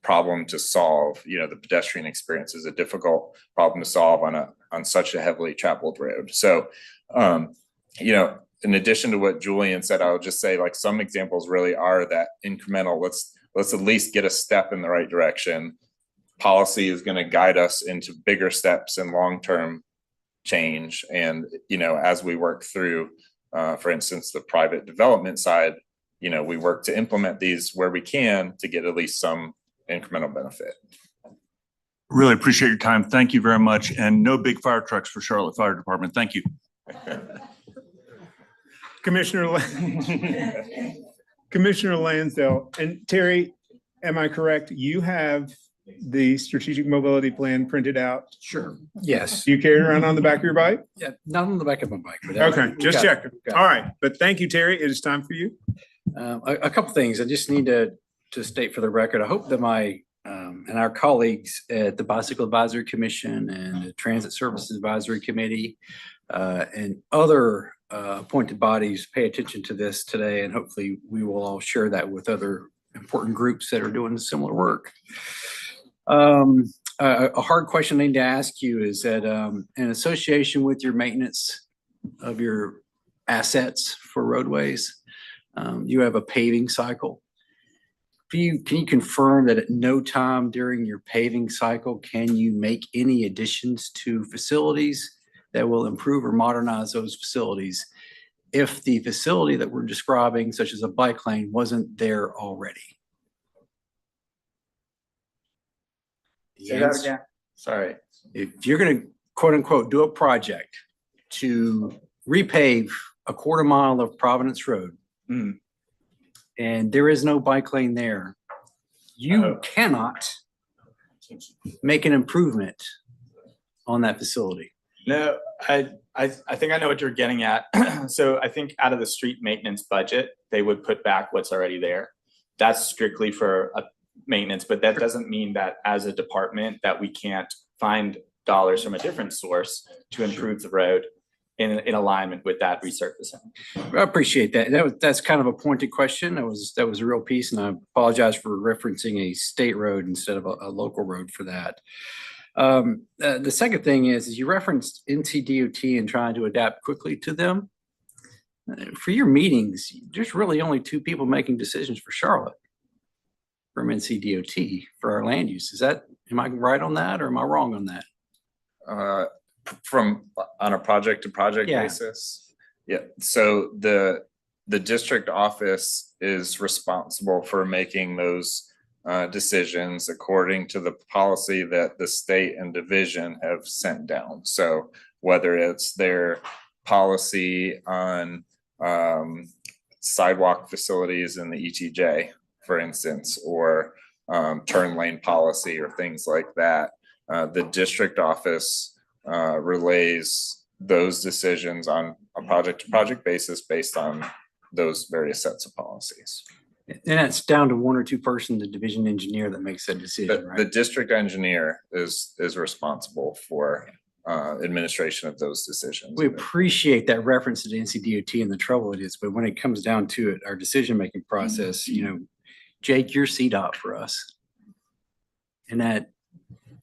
problem to solve. The pedestrian experience is a difficult problem to solve on such a heavily traveled road. So, in addition to what Julian said, I would just say like some examples really are that incremental. Let's at least get a step in the right direction. Policy is going to guide us into bigger steps and long-term change. And, as we work through, for instance, the private development side, we work to implement these where we can to get at least some incremental benefit.
Really appreciate your time. Thank you very much. And no big fire trucks for Charlotte Fire Department. Thank you.
Commissioner Lansdale and Terry, am I correct? You have the strategic mobility plan printed out?
Sure. Yes.
Do you carry it around on the back of your bike?
Yeah, not on the back of my bike. But
okay, just checking.
Got it.
All right, but thank you, Terry. It is time for you.
A couple things. I just need to state for the record. I hope that my and our colleagues at the Bicycle Advisory Commission and the Transit Services Advisory Committee and other appointed bodies pay attention to this today, and hopefully we will all share that with other important groups that are doing similar work. A hard question I need to ask you is that in association with your maintenance of your assets for roadways, you have a paving cycle. Can you confirm that at no time during your paving cycle can you make any additions to facilities that will improve or modernize those facilities if the facility that we're describing, such as a bike lane, wasn't there already?
Say that again. Sorry.
If you're going to quote unquote do a project to repave a 1/4 mile of Providence Road, and there is no bike lane there, you cannot make an improvement on that facility.
No, I think I know what you're getting at. So I think out of the street maintenance budget, they would put back what's already there. That's strictly for a maintenance, but that doesn't mean that as a department that we can't find dollars from a different source to improve the road in alignment with that resurfacing.
I appreciate that. That's kind of a pointed question. That was a real piece, and I apologize for referencing a state road instead of a local road for that. The second thing is you referenced NCDOT and trying to adapt quickly to them. For your meetings, there's really only 2 people making decisions for Charlotte from NCDOT for our land use. Am I right on that, or am I wrong on that?
From on a project to project basis? Yeah. So the district office is responsible for making those decisions according to the policy that the state and division have sent down. So whether it's their policy on sidewalk facilities in the ETJ, for instance, or turn lane policy or things like that, the district office relays those decisions on a project to project basis based on those various sets of policies.
And it's down to 1 or 2 person, the division engineer, that makes that decision, right?
The district engineer is responsible for administration of those decisions.
We appreciate that reference to the NCDOT and the trouble it is, but when it comes down to it, our decision-making process, Jake, you're CDOT for us. And that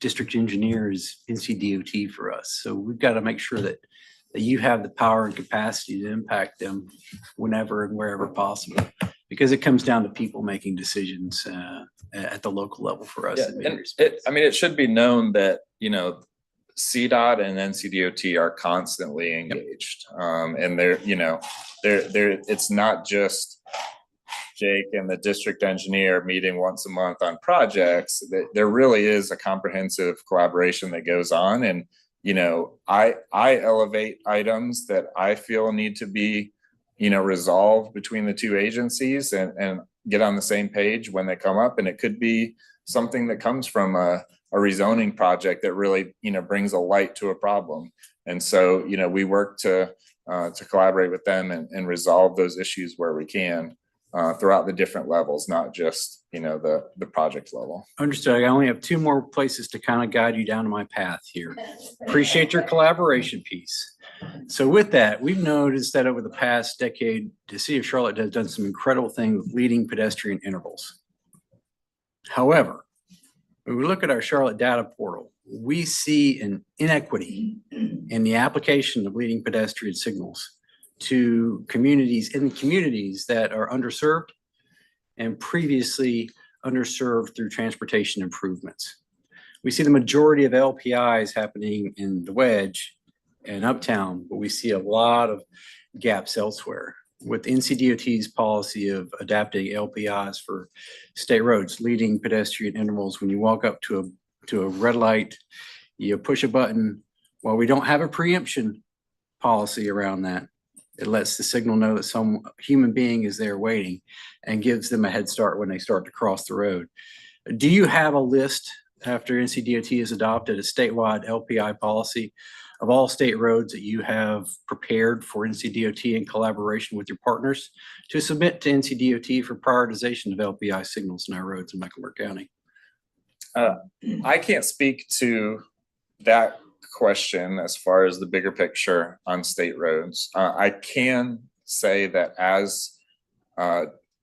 district engineer is NCDOT for us. So we've got to make sure that you have the power and capacity to impact them whenever and wherever possible, because it comes down to people making decisions at the local level for us.
Yeah, and it should be known that, CDOT and NCDOT are constantly engaged. And it's not just Jake and the district engineer meeting once a month on projects. There really is a comprehensive collaboration that goes on. And, I elevate items that I feel need to be, resolved between the two agencies and get on the same page when they come up. And it could be something that comes from a rezoning project that really, brings a light to a problem. And so, we work to collaborate with them and resolve those issues where we can throughout the different levels, not just, the project level.
Understood. I only have two more places to kind of guide you down my path here. Appreciate your collaboration piece. So with that, we've noticed that over the past decade, the city of Charlotte has done some incredible things with leading pedestrian intervals. However, when we look at our Charlotte data portal, we see an inequity in the application of leading pedestrian signals to communities that are underserved and previously underserved through transportation improvements. We see the majority of LPIs happening in the Wedge and Uptown, but we see a lot of gaps elsewhere. With NCDOT's policy of adapting LPIs for state roads, leading pedestrian intervals, when you walk up to a red light, you push a button. While we don't have a preemption policy around that, it lets the signal know that some human being is there waiting and gives them a head start when they start to cross the road. Do you have a list after NCDOT has adopted a statewide LPI policy of all state roads that you have prepared for NCDOT in collaboration with your partners to submit to NCDOT for prioritization of LPI signals in our roads in Mecklenburg County?
I can't speak to that question as far as the bigger picture on state roads. I can say that as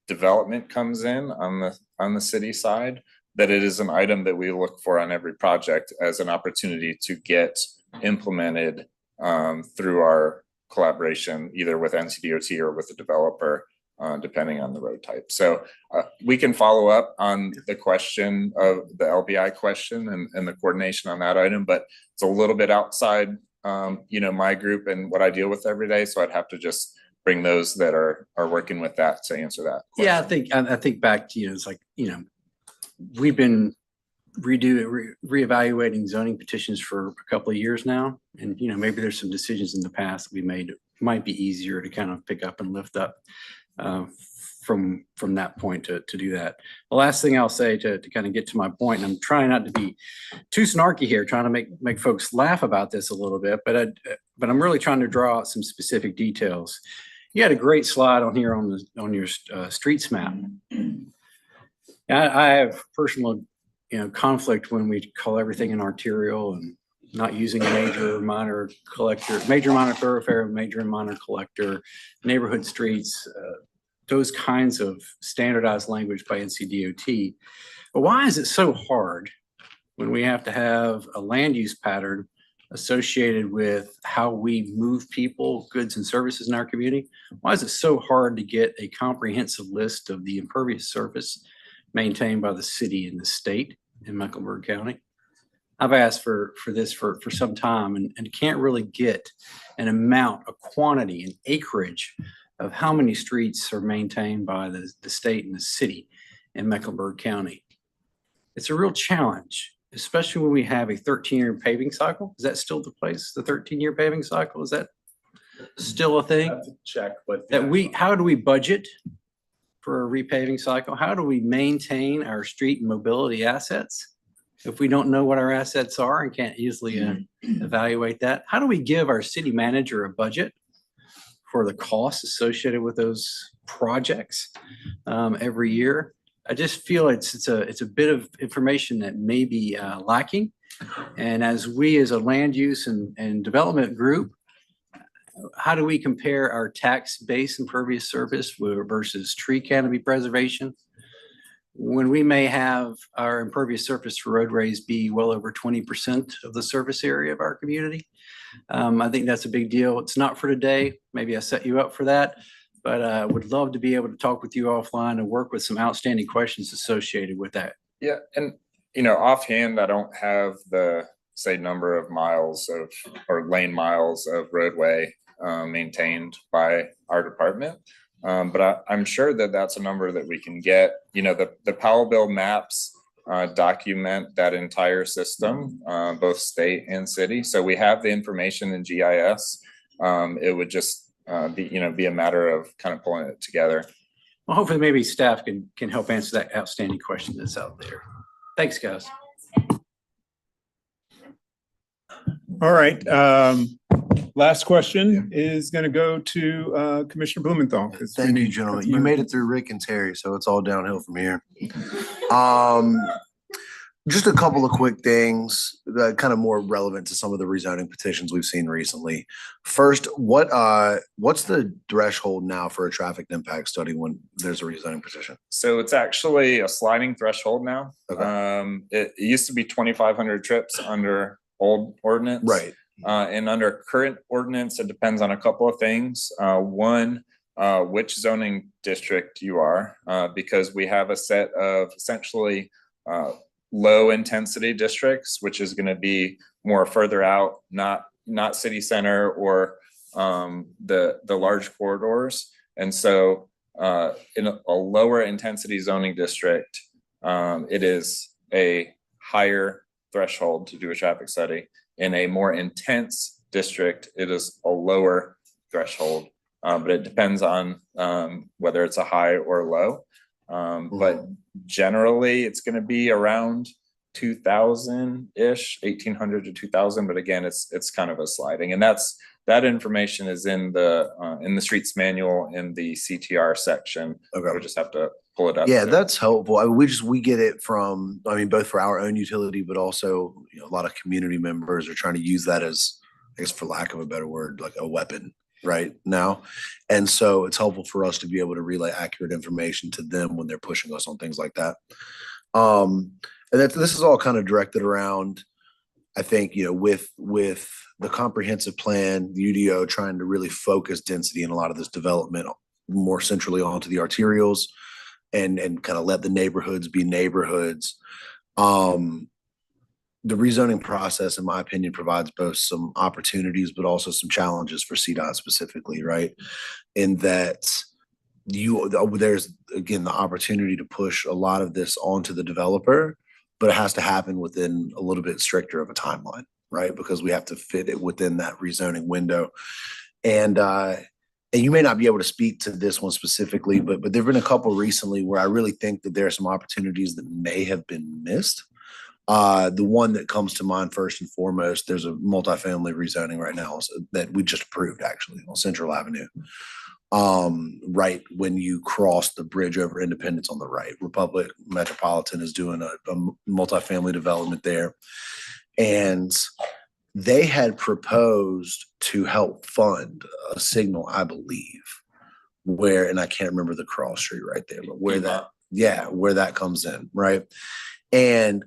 development comes in on the city side, that it is an item that we look for on every project as an opportunity to get implemented through our collaboration, either with NCDOT or with the developer, depending on the road type. So we can follow up on the question of the LPI question and the coordination on that item, but it's a little bit outside, my group and what I deal with every day. So I'd have to just bring those that are working with that to answer that question.
Yeah, I think back to, it's like, we've been reevaluating zoning petitions for a couple of years now. And, maybe there's some decisions in the past we made, it might be easier to kind of pick up and lift up from that point to do that. The last thing I'll say to kind of get to my point, and I'm trying not to be too snarky here, trying to make folks laugh about this a little bit, but I'm really trying to draw out some specific details. You had a great slide on here on your streets map. I have personal, conflict when we call everything an arterial and not using major, minor collector, major, minor thoroughfare, major and minor collector, neighborhood streets, those kinds of standardized language by NCDOT. But why is it so hard when we have to have a land use pattern associated with how we move people, goods and services in our community? Why is it so hard to get a comprehensive list of the impervious surface maintained by the city and the state in Mecklenburg County? I've asked for this for some time and can't really get an amount, a quantity, an acreage of how many streets are maintained by the state and the city in Mecklenburg County. It's a real challenge, especially when we have a 13-year paving cycle. Is that still the place, the 13-year paving cycle? Is that still a thing?
I have to check, but
How do we budget for a repaving cycle? How do we maintain our street and mobility assets if we don't know what our assets are and can't easily evaluate that? How do we give our city manager a budget for the costs associated with those projects every year? I just feel it's a bit of information that may be lacking. And as we as a land use and development group, how do we compare our tax base impervious surface versus tree canopy preservation when we may have our impervious surface for roadways be well over 20% of the surface area of our community? I think that's a big deal. It's not for today. Maybe I set you up for that, but I would love to be able to talk with you offline and work with some outstanding questions associated with that.
Yeah, and offhand, I don't have the say, number of miles of, or lane miles of roadway maintained by our department. But I'm sure that that's a number that we can get. You know, the Powell bill maps document that entire system, both state and city. So we have the information in GIS. It would just be a matter of kind of pulling it together.
Well, hopefully maybe staff can help answer that outstanding question that's out there. Thanks, guys.
All right. Last question is going to go to Commissioner Blumenthal.
Thank you, gentlemen. You made it through Rick and Terry, so it's all downhill from here. Just a couple of quick things that kind of more relevant to some of the rezoning petitions we've seen recently. First, what's the threshold now for a traffic impact study when there's a rezoning petition?
So it's actually a sliding threshold now.
Okay.
It used to be 2,500 trips under old ordinance.
Right.
And under current ordinance, it depends on a couple of things. One, which zoning district you are, because we have a set of essentially low intensity districts, which is going to be more further out, not city center or the large corridors. And so in a lower intensity zoning district, it is a higher threshold to do a traffic study. In a more intense district, it is a lower threshold, but it depends on whether it's a high or low. But generally, it's going to be around 2,000-ish, 1,800 to 2,000. But again, it's kind of a sliding, and that information is in the streets manual in the CTR section.
Okay.
We just have to pull it up.
Yeah, that's helpful. I mean, we get it from, I mean, both for our own utility, but also, you know, a lot of community members are trying to use that as, I guess, for lack of a better word, like a weapon right now. And so it's helpful for us to be able to relay accurate information to them when they're pushing us on things like that. And this is all kind of directed around, I think, you know, with the comprehensive plan, the UDO trying to really focus density in a lot of this development more centrally onto the arterials and kind of let the neighborhoods be neighborhoods. The rezoning process, in my opinion, provides both some opportunities, but also some challenges for CDOT specifically, right? In that there's, again, the opportunity to push a lot of this onto the developer, but it has to happen within a little bit stricter of a timeline, right? Because we have to fit it within that rezoning window. And you may not be able to speak to this one specifically, but there've been a couple recently where I really think that there are some opportunities that may have been missed. The one that comes to mind first and foremost, there's a multifamily rezoning right now that we just approved actually on Central Avenue. Right when you cross the bridge over Independence on the right, Republic Metropolitan is doing a multifamily development there. And they had proposed to help fund a signal, I believe, and I can't remember the cross street right there, but where that comes in, right? And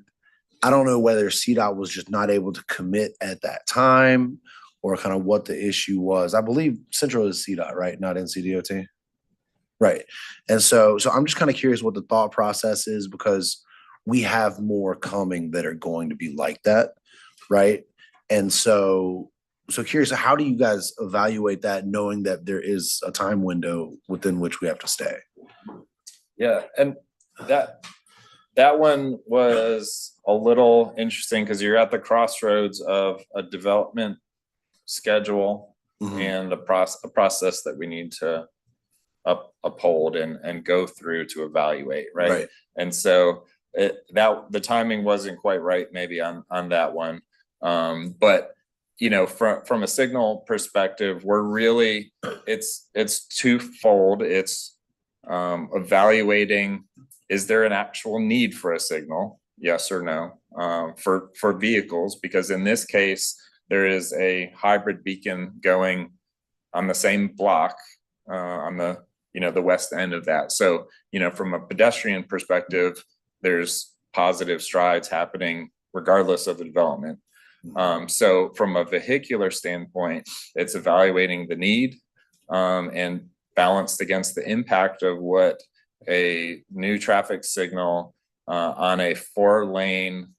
I don't know whether CDOT was just not able to commit at that time or kind of what the issue was. I believe Central is CDOT, right? Not NCDOT. Right. And so I'm just kind of curious what the thought process is, because we have more coming that are going to be like that. Right. And so curious, how do you guys evaluate that, knowing that there is a time window within which we have to stay?
Yeah. And that one was a little interesting because you're at the crossroads of a development schedule and a process that we need to uphold and go through to evaluate, right? And so the timing wasn't quite right maybe on that one. But you know, from a signal perspective, we're really, it's twofold. It's evaluating, is there an actual need for a signal? Yes or no, for vehicles, because in this case, there is a hybrid beacon going on the same block on the west end of that. So, you know, from a pedestrian perspective, there's positive strides happening regardless of the development. So from a vehicular standpoint, it's evaluating the need and balanced against the impact of what a new traffic signal on a 4-lane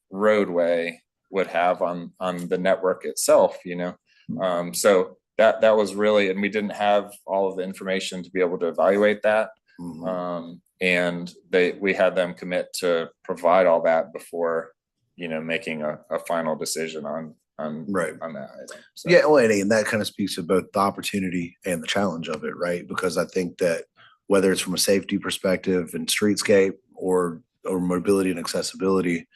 roadway would have on the network itself, you know? So that was really, and we didn't have all of the information to be able to evaluate that. And we had them commit to provide all that before, you know, making a final decision on
Right.
on that item. So,
Yeah, well, and that kind of speaks to both the opportunity and the challenge of it, right? Because I think that whether it's from a safety perspective and streetscape or mobility and accessibility,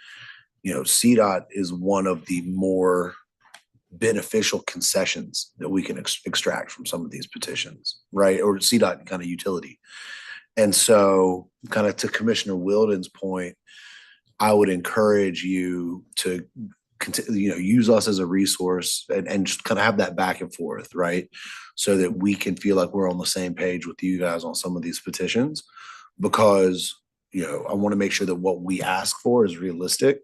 you know, CDOT is one of the more beneficial concessions that we can extract from some of these petitions, right? Or CDOT kind of utility. And so kind of to Commissioner Wilden's point, I would encourage you to continue, use us as a resource and just kind of have that back and forth, right? So that we can feel like we're on the same page with you guys on some of these petitions, because, I want to make sure that what we ask for is realistic,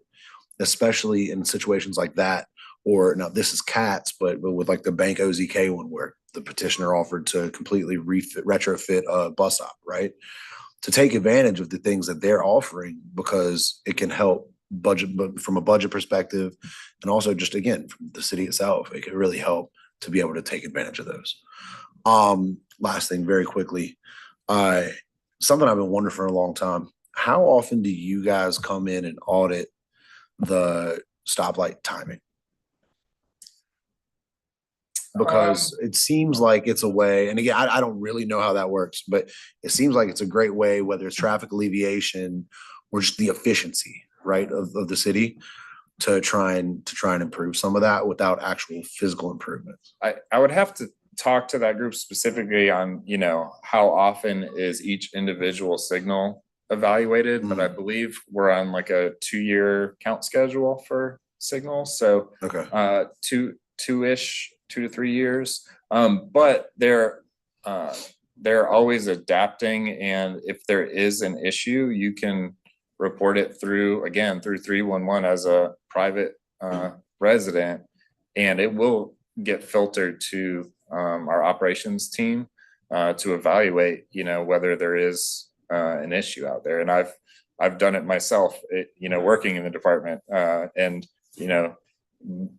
especially in situations like that. Or now this is CATS, but with like the Bank OZK one where the petitioner offered to completely retrofit a bus stop, right? To take advantage of the things that they're offering, because it can help budget, but from a budget perspective, and also just again, from the city itself, it can really help to be able to take advantage of those. Last thing, very quickly, something I've been wondering for a long time, how often do you guys come in and audit the stoplight timing? Because it seems like it's a way, and again, I don't really know how that works, but it seems like it's a great way, whether it's traffic alleviation or just the efficiency, right, of the city, to try and improve some of that without actual physical improvements.
I would have to talk to that group specifically on, how often is each individual signal evaluated, but I believe we're on like a 2-year count schedule for signals. So
okay,
2 to 3 years. But they're always adapting, and if there is an issue, you can report it through 311 as a private resident, and it will get filtered to our operations team to evaluate, whether there is an issue out there. And I've done it myself, working in the department, and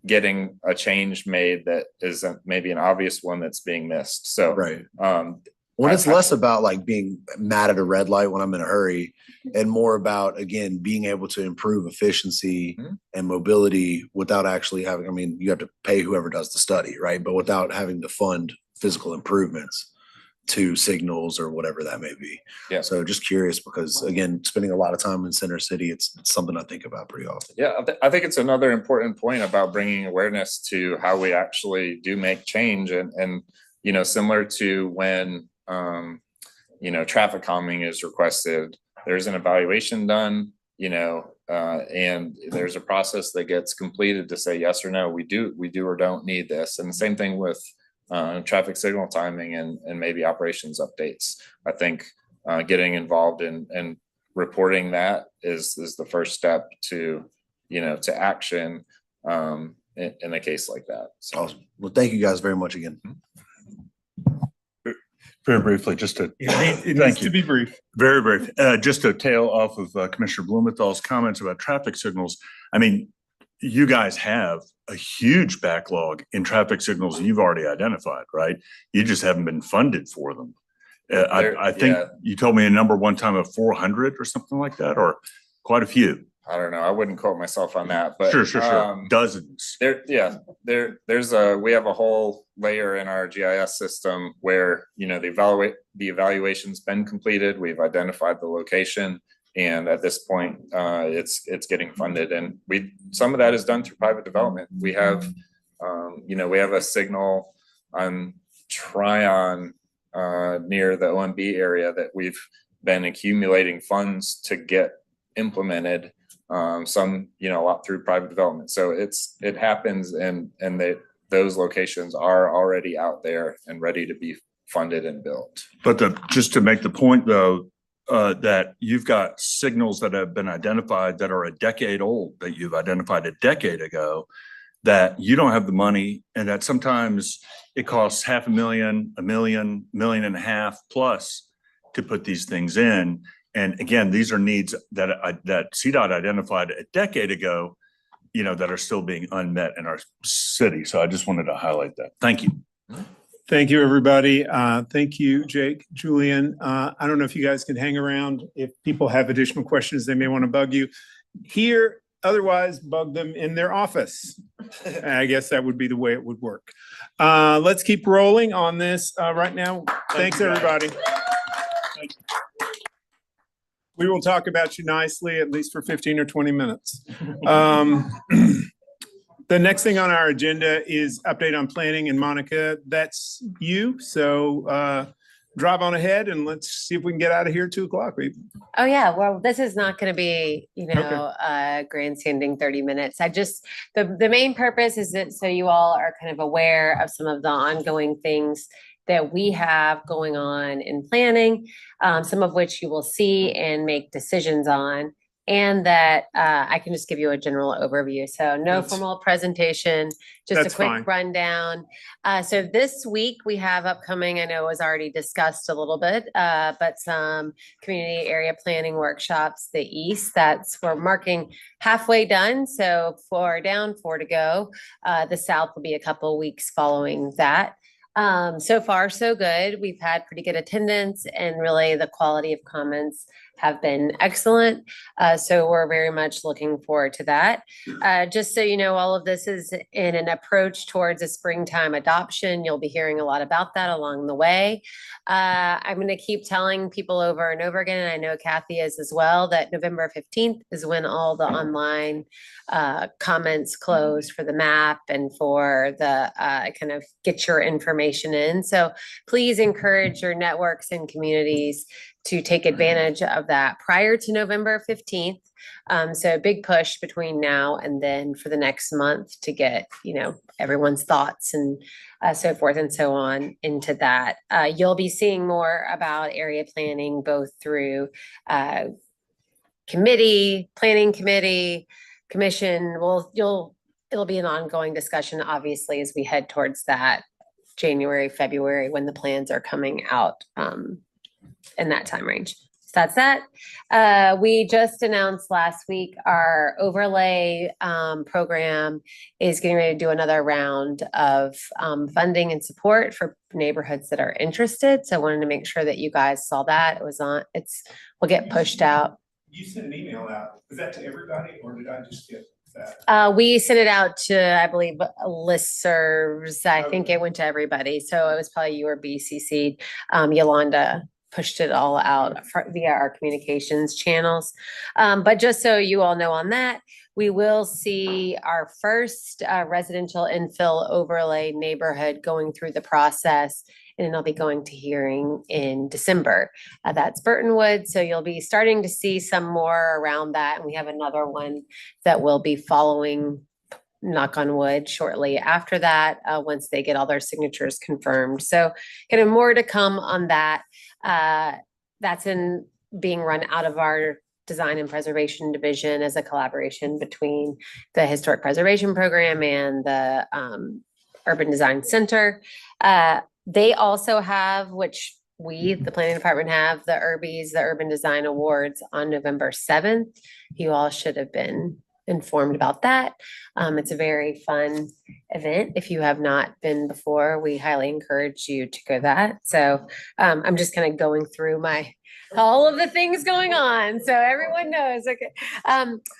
getting a change made that isn't maybe an obvious one that's being missed. So
right. When it's less about like being mad at a red light when I'm in a hurry, and more about, again, being able to improve efficiency and mobility without actually having, you have to pay whoever does the study, right? But without having to fund physical improvements to signals or whatever that may be.
Yeah.
So just curious, because again, spending a lot of time in Center City, it's something I think about pretty often.
Yeah, I think it's another important point about bringing awareness to how we actually do make change, and similar to when traffic calming is requested, there's an evaluation done, and there's a process that gets completed to say yes or no, we do or don't need this. And the same thing with traffic signal timing and maybe operations updates. I think getting involved in reporting that is the first step to action in a case like that. So.
Awesome. Well, thank you guys very much again.
Very briefly, just to
It needs to be brief.
very brief, just to tail off of Commissioner Blumenthal's comments about traffic signals. You guys have a huge backlog in traffic signals you've already identified, right? You just haven't been funded for them. I think you told me a number one time of 400 or something like that, or quite a few.
I don't know. I wouldn't quote myself on that, but
Sure. Dozens.
We have a whole layer in our GIS system where, the evaluation's been completed. We've identified the location, and at this point, it's getting funded. And some of that is done through private development. We have, we have a signal on Tryon near the OMB area that we've been accumulating funds to get implemented. Some, a lot through private development. So it happens, and those locations are already out there and ready to be funded and built.
But just to make the point though, that you've got signals that have been identified that are a decade old, that you've identified a decade ago, that you don't have the money, and that sometimes it costs $500,000, $1 million, $1.5 million plus to put these things in. And again, these are needs that CDOT identified a decade ago. that are still being unmet in our city. So I just wanted to highlight that. Thank you.
Thank you, everybody. Thank you, Jake, Julian. I don't know if you guys can hang around. If people have additional questions, they may want to bug you here. Otherwise, bug them in their office. I guess that would be the way it would work. Let's keep rolling on this right now. Thanks, everybody. We will talk about you nicely, at least for 15 or 20 minutes. The next thing on our agenda is update on planning, and Monica, that's you. So drive on ahead and let's see if we can get out of here 2:00.
Oh, yeah. Well, this is not going to be,
Okay.
grandstanding 30 minutes. The main purpose is that so you all are kind of aware of some of the ongoing things that we have going on in planning, some of which you will see and make decisions on. And that I can just give you a general overview. So no
That's-
formal presentation, just a
that's
quick
fine.
rundown. So this week we have upcoming, I know it was already discussed a little bit, but some community area planning workshops, the East, we're marking halfway done. So 4 down, 4 to go. The South will be a couple weeks following that. So far, so good. We've had pretty good attendance and really the quality of comments have been excellent. So we're very much looking forward to that. Just so you know, all of this is in an approach towards a springtime adoption. You'll be hearing a lot about that along the way. I'm going to keep telling people over and over again, and I know Kathy is as well, that November 15th is when all the online comments close for the map and for the kind of get your information in. So please encourage your networks and communities to take advantage of that prior to November 15th. So a big push between now and then for the next month to get, everyone's thoughts and so forth and so on into that. You'll be seeing more about area planning, both through planning committee, commission. It'll be an ongoing discussion, obviously, as we head towards that January, February, when the plans are coming out in that time range. So that's that. We just announced last week our overlay program is getting ready to do another round of funding and support for neighborhoods that are interested. So I wanted to make sure that you guys saw that. Will get pushed out.
You sent an email out. Was that to everybody or did I just get that?
We sent it out to, I believe, listservs. I think
Okay.
it went to everybody. So it was probably you or BCC'd. Yolanda pushed it all out via our communications channels. But just so you all know on that, we will see our first residential infill overlay neighborhood going through the process. And then I'll be going to hearing in December. That's Burtonwood. So you'll be starting to see some more around that. And we have another one that will be following, knock on wood, shortly after that, once they get all their signatures confirmed. So kind of more to come on that. That's being run out of our Design and Preservation Division as a collaboration between the Historic Preservation Program and the Urban Design Center. They also have, which the planning department have, the URBIs, the Urban Design Awards on November 7th. You all should have been informed about that. It's a very fun event. If you have not been before, we highly encourage you to go that. So I'm just kind of going through all of the things going on. So everyone knows. Okay.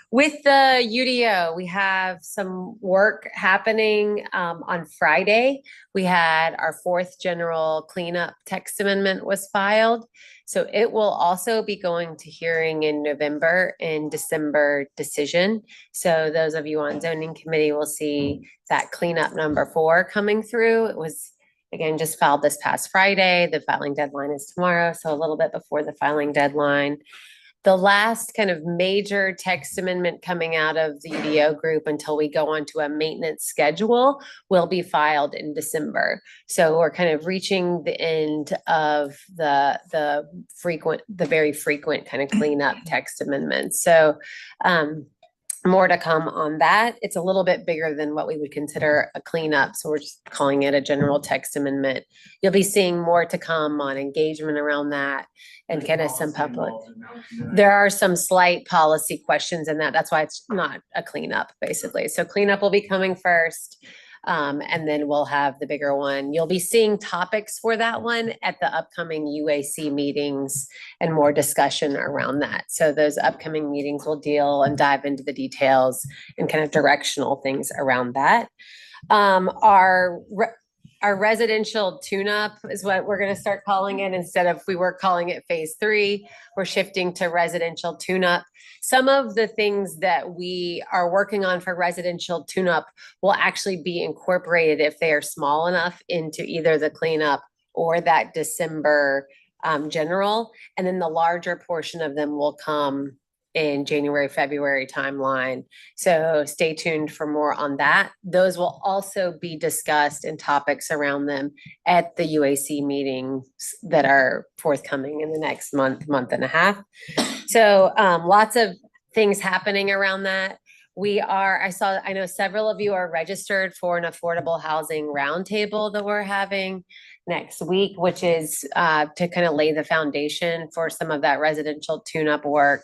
With the UDO, we have some work happening on Friday. We had our 4th general cleanup text amendment was filed. So it will also be going to hearing in November and December decision. So those of you on zoning committee will see that cleanup number 4 coming through. It was, again, just filed this past Friday. The filing deadline is tomorrow, so a little bit before the filing deadline. The last kind of major text amendment coming out of the UDO group until we go on to a maintenance schedule will be filed in December. So we're kind of reaching the end of the very frequent kind of cleanup text amendments. So more to come on that. It's a little bit bigger than what we would consider a cleanup, so we're just calling it a general text amendment. You'll be seeing more to come on engagement around that and kind of some public. There are some slight policy questions in that. That's why it's not a cleanup, basically. So cleanup will be coming first. And then we'll have the bigger one. You'll be seeing topics for that one at the upcoming UAC meetings and more discussion around that. So those upcoming meetings will deal and dive into the details and kind of directional things around that. Our residential tune-up is what we're gonna start calling it. Instead of, we were calling it phase 3, we're shifting to residential tune-up. Some of the things that we are working on for residential tune-up will actually be incorporated if they are small enough into either the cleanup or that December general. And then the larger portion of them will come in January, February timeline. So stay tuned for more on that. Those will also be discussed and topics around them at the UAC meetings that are forthcoming in the next month and a half. So lots of things happening around that. I know several of you are registered for an affordable housing roundtable that we're having next week, which is to kind of lay the foundation for some of that residential tune-up work.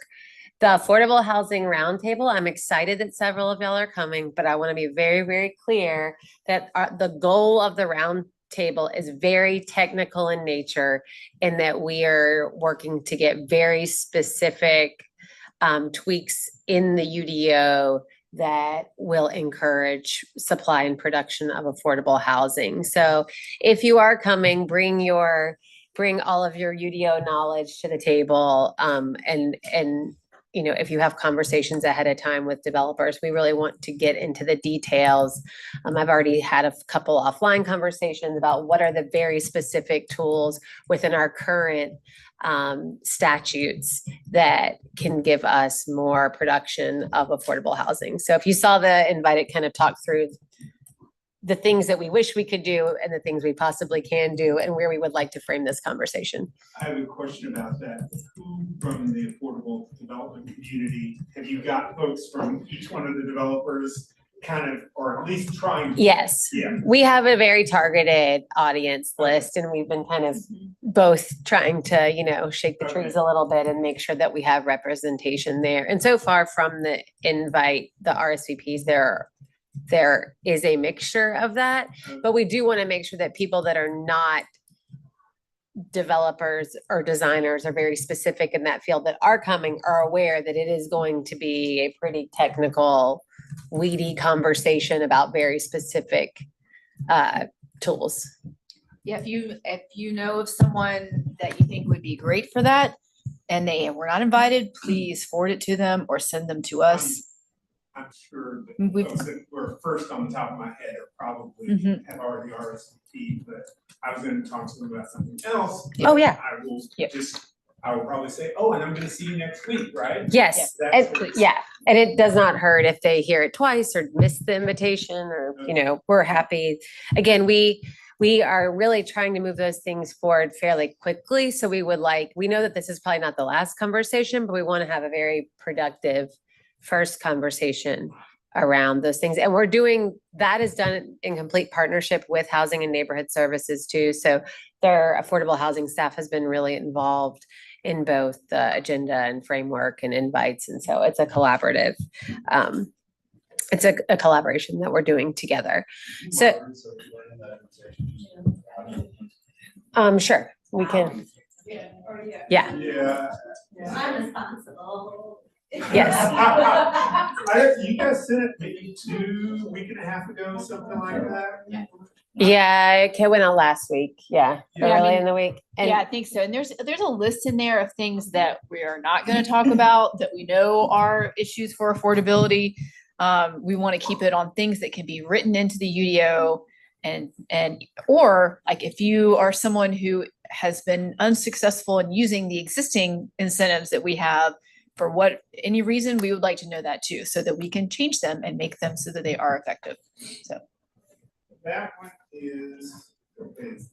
The Affordable Housing Roundtable, I'm excited that several of y'all are coming, but I want to be very, very clear that the goal of the roundtable is very technical in nature, and that we are working to get very specific tweaks in the UDO that will encourage supply and production of affordable housing. So if you are coming, bring all of your UDO knowledge to the table, and you know, if you have conversations ahead of time with developers, we really want to get into the details. I've already had a couple offline conversations about what are the very specific tools within our current statutes that can give us more production of affordable housing. So if you saw the invite, it kind of talked through the things that we wish we could do and the things we possibly can do and where we would like to frame this conversation.
I have a question about that. Who from the affordable development community, have you got folks from each one of the developers kind of, or at least trying?
Yes.
Yeah.
We have a very targeted audience list, and we've been kind of both trying to, you know, shake the trees a little bit and make sure that we have representation there. And so far from the invite, the RSVPs, there is a mixture of that, but we do want to make sure that people that are not developers or designers are very specific in that field that are coming are aware that it is going to be a pretty technical, weedy conversation about very specific tools.
Yeah, if you know of someone that you think would be great for that and they were not invited, please forward it to them or send them to us.
I'm sure the folks that were first on the top of my head are probably have already RSVP'd, but I was going to talk to them about something else.
Oh, yeah.
I will probably say, oh, and I'm going to see you next week, right?
Yes. Yeah. And it does not hurt if they hear it twice or miss the invitation, or, you know, we're happy. Again, we are really trying to move those things forward fairly quickly. So we know that this is probably not the last conversation, but we want to have a very productive first conversation around those things. And that is done in complete partnership with Housing and Neighborhood Services too. So their affordable housing staff has been really involved in both the agenda and framework and invites. And so it's a collaborative, it's a collaboration that we're doing together. So, sure, we can. Yeah.
I'm responsible.
Yes.
You guys sent it maybe a week and a half ago, something like that?
Yeah, it went out last week. Yeah, early in the week. And
Yeah, I think so. And there's a list in there of things that we are not going to talk about that we know are issues for affordability. We want to keep it on things that can be written into the UDO, or like if you are someone who has been unsuccessful in using the existing incentives that we have for any reason, we would like to know that too, so that we can change them and make them so that they are effective. So
that one is.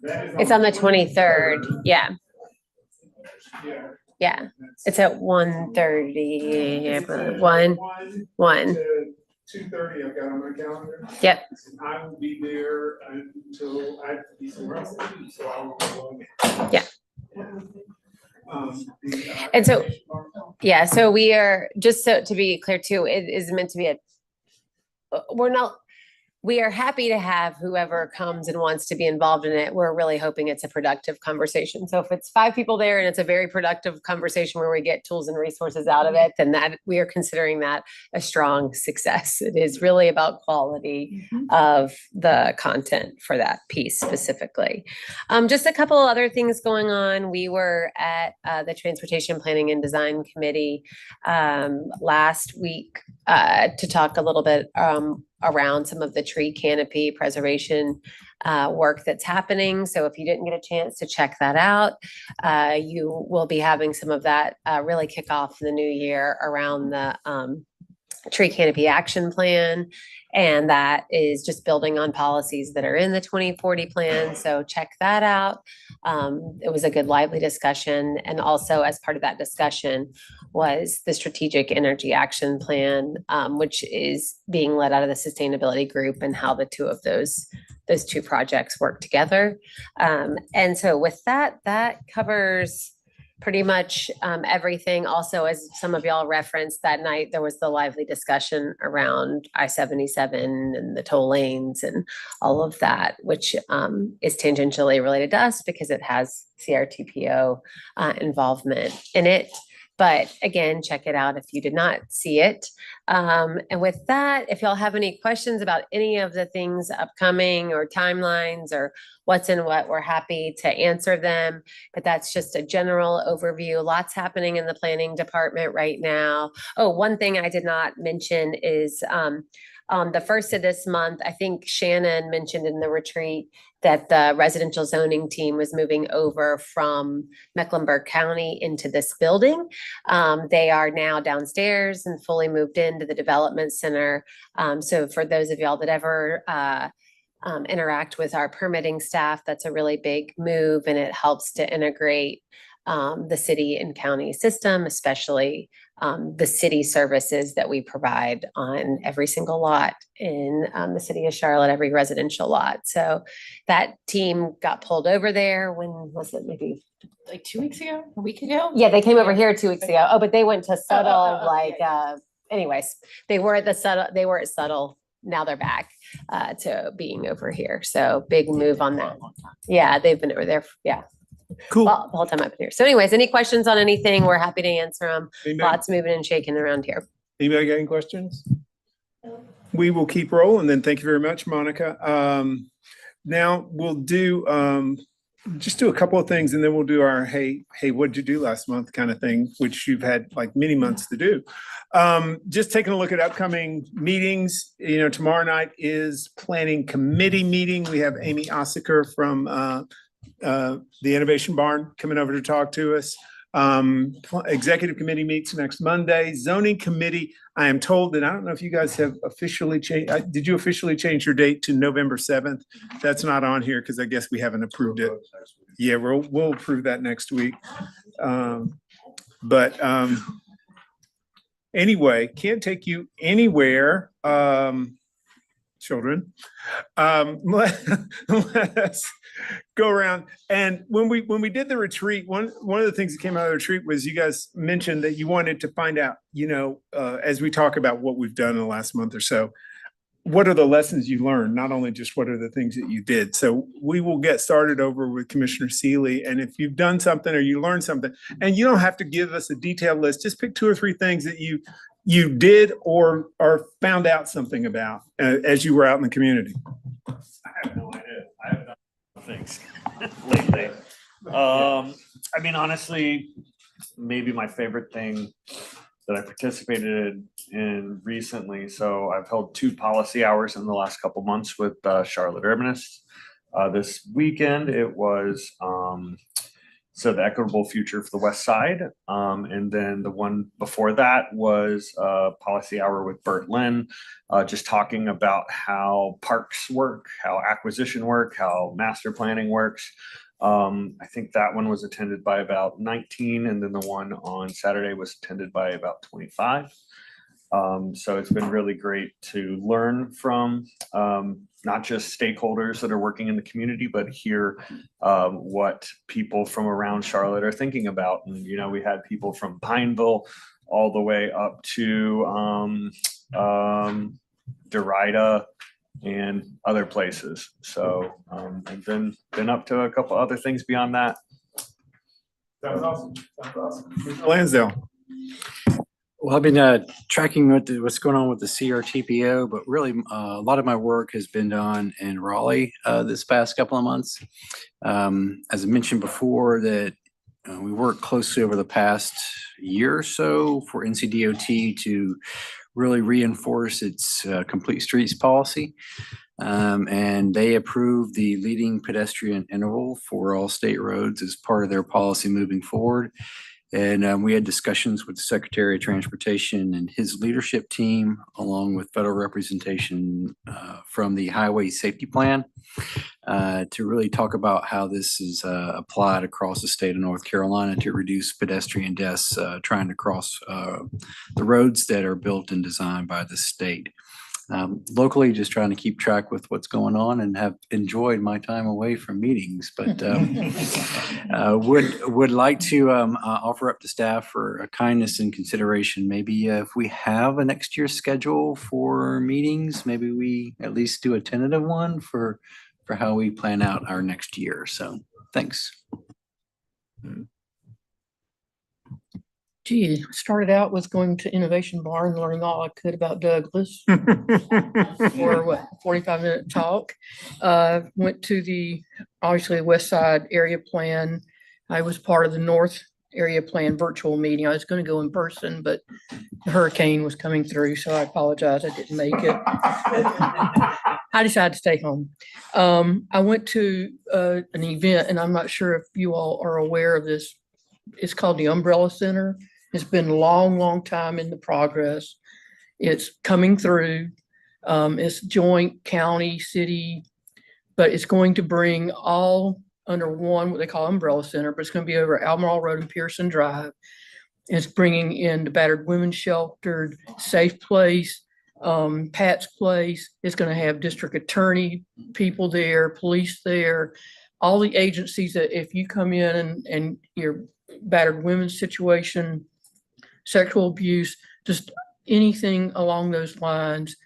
It's on the 23rd. Yeah.
Yeah.
Yeah, it's at 1:30, I believe. One.
2:30, I've got on my calendar.
Yep.
And I will be there until I have to be somewhere else, so I will be going.
Yeah.
The,
And so, yeah, so we are, just so to be clear too, it is meant to be we are happy to have whoever comes and wants to be involved in it. We're really hoping it's a productive conversation. So if it's 5 people there and it's a very productive conversation where we get tools and resources out of it, then that we are considering that a strong success. It is really about quality of the content for that piece specifically. Just a couple other things going on. We were at the Transportation Planning and Design Committee last week to talk a little bit around some of the tree canopy preservation work that's happening. So if you didn't get a chance to check that out, you will be having some of that really kick off in the new year around the tree canopy action plan. And that is just building on policies that are in the 2040 plan. So check that out. It was a good lively discussion. And also as part of that discussion was the strategic energy action plan, which is being led out of the sustainability group, and how the two of those two projects work together. And so with that, that covers pretty much everything. Also, as some of y'all referenced that night, there was the lively discussion around I-77 and the toll lanes and all of that, which is tangentially related to us because it has CRTPO involvement in it. But again, check it out if you did not see it. And with that, if y'all have any questions about any of the things upcoming or timelines or what's in what, we're happy to answer them. But that's just a general overview. Lots happening in the planning department right now. Oh, one thing I did not mention is on the first of this month, I think Shannon mentioned in the retreat that the residential zoning team was moving over from Mecklenburg County into this building. They are now downstairs and fully moved into the development center. So for those of y'all that ever interact with our permitting staff, that's a really big move, and it helps to integrate the city and county system, especially the city services that we provide on every single lot in the city of Charlotte, every residential lot. So that team got pulled over there. When was it? Maybe
Like 2 weeks ago, a week ago?
yeah, they came over here 2 weeks ago. Oh, but they went to Subtle, anyways, they were at Subtle. Now they're back to being over here. So big move on that. Yeah, they've been over there. Yeah.
Cool.
Well, the whole time I've been here. So anyways, any questions on anything, we're happy to answer them.
Anybody,
Lots moving and shaking around here.
anybody got any questions? We will keep rolling then. Thank you very much, Monica. Now we'll do just do a couple of things, and then we'll do our hey, what'd you do last month kind of thing, which you've had like many months to do. Just taking a look at upcoming meetings. Tomorrow night is planning committee meeting. We have Amy Ossaker from the Innovation Barn coming over to talk to us. Executive committee meets next Monday. Zoning committee, I am told, and I don't know if you guys have officially changed. Did you officially change your date to November 7th? That's not on here because I guess we haven't approved it. Yeah, we'll approve that next week. Anyway, can't take you anywhere. Children, let's go around. And when we did the retreat, one of the things that came out of the retreat was you guys mentioned that you wanted to find out, as we talk about what we've done in the last month or so, what are the lessons you learned, not only just what are the things that you did. So we will get started over with Commissioner Seeley. And if you've done something or you learned something, and you don't have to give us a detailed list, just pick 2 or 3 things that you did or found out something about as you were out in the community.
I have no idea. I have done things lately. Honestly, maybe my favorite thing that I participated in recently. So I've held 2 policy hours in the last couple months with Charlotte Urbanists. This weekend it was so the equitable future for the West Side. And then the one before that was a policy hour with Bert Lynn, just talking about how parks work, how acquisition work, how master planning works. I think that one was attended by about 19, and then the one on Saturday was attended by about 25. So it's been really great to learn from not just stakeholders that are working in the community, but hear what people from around Charlotte are thinking about. And, you know, we had people from Pineville all the way up to Derrida and other places. So, and then been up to a couple other things beyond that.
That was awesome. That was awesome. Mr. Lansdale.
Well, I've been tracking what's going on with the CRTPO, but really a lot of my work has been done in Raleigh this past couple of months. As I mentioned before, that we worked closely over the past year or so for NCDOT to really reinforce its complete streets policy. And they approved the leading pedestrian interval for all state roads as part of their policy moving forward. And we had discussions with the Secretary of Transportation and his leadership team, along with federal representation from the Highway Safety Plan, to really talk about how this is applied across the state of North Carolina to reduce pedestrian deaths trying to cross the roads that are built and designed by the state. Locally, just trying to keep track with what's going on and have enjoyed my time away from meetings, but would like to offer up to staff for a kindness and consideration. Maybe if we have a next year's schedule for meetings, maybe we at least do a tentative one for how we plan out our next year. So thanks.
Gee, started out with going to Innovation Barn, learning all I could about Douglas for what, 45-minute talk. Went to the, obviously, West Side area plan. I was part of the North area plan virtual meeting. I was going to go in person, but the hurricane was coming through, so I apologize. I didn't make it. I decided to stay home. I went to an event, and I'm not sure if you all are aware of this. It's called the Umbrella Center. It's been a long, long time in the progress. It's coming through. It's joint county, city, but it's going to bring all under one, what they call Umbrella Center, but it's going to be over Albemarle Road and Pearson Drive. It's bringing in the battered women's shelter, Safe Place, Pat's Place. It's going to have district attorney people there, police there, all the agencies that if you come in and your battered women's situation, sexual abuse, just anything along those lines,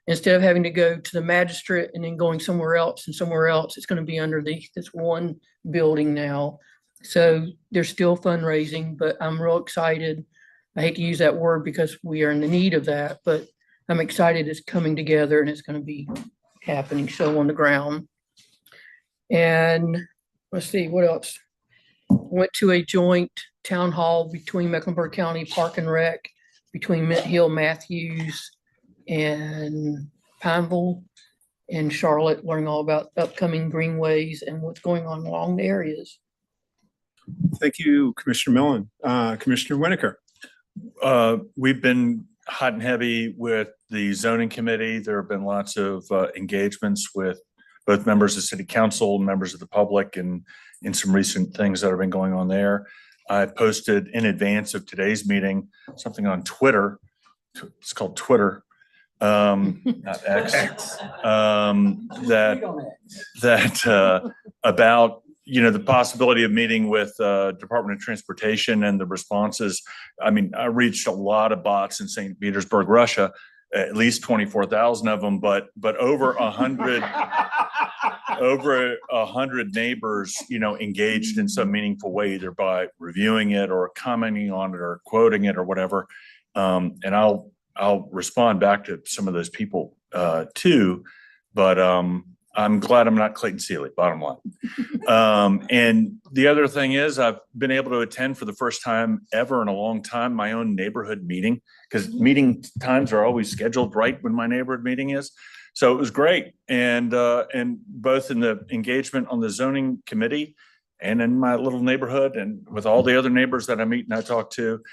instead of having to go to the magistrate and then going somewhere else and somewhere else, it's going to be under this one building now. So there's still fundraising, but I'm real excited. I hate to use that word because we are in the need of that, but I'm excited it's coming together and it's going to be happening so on the ground. And let's see, what else? Went to a joint town hall between Mecklenburg County Park and Rec, between Mint Hill, Matthews, and Pineville and Charlotte, learning all about upcoming greenways and what's going on along the areas.
Thank you, Commissioner Millen. Commissioner Winokur.
We've been hot and heavy with the zoning committee. There have been lots of engagements with both members of city council, members of the public, and in some recent things that have been going on there. I posted in advance of today's meeting something on Twitter. It's called Twitter, not X. About the possibility of meeting with Department of Transportation and the responses. I mean, I reached a lot of bots in St. Petersburg, Russia, at least 24,000 of them, but over 100. Over 100 neighbors, engaged in some meaningful way, either by reviewing it or commenting on it or quoting it or whatever. And I'll respond back to some of those people too. But I'm glad I'm not Clayton Sealy, bottom line. And the other thing is I've been able to attend for the first time ever in a long time my own neighborhood meeting, because meeting times are always scheduled right when my neighborhood meeting is. So it was great. And both in the engagement on the zoning committee and in my little neighborhood and with all the other neighbors that I meet and I talk to,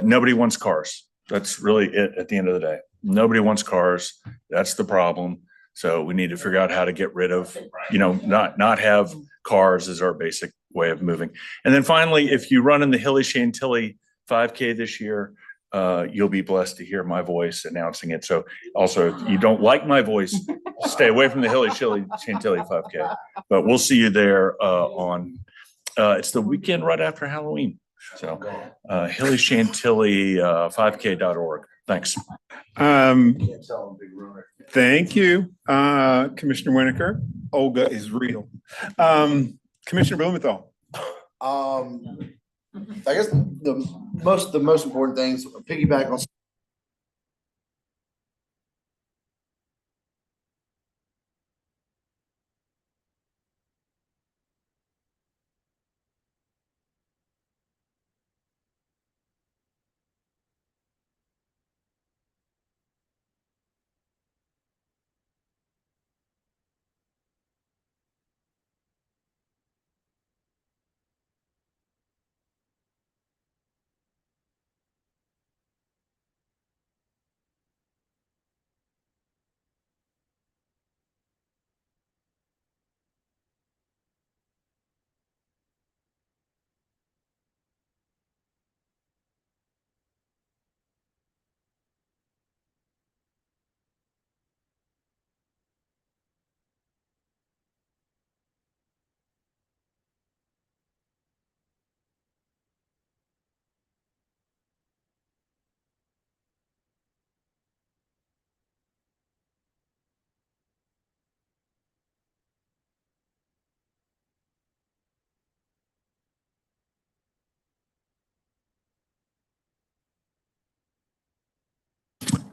nobody wants cars. That's really it at the end of the day. Nobody wants cars. That's the problem. So we need to figure out how to get rid of, not have cars is our basic way of moving. And then finally, if you run in the Hilly Chantilly 5K this year, you'll be blessed to hear my voice announcing it. So also, if you don't like my voice, stay away from the Hilly Chantilly 5K. But we'll see you there it's the weekend right after Halloween. So Hilly Chantilly 5K.org. Thanks.
Thank you, Commissioner Winiker. Olga is real. Commissioner Blumenthal.
I guess the most important things, piggyback on.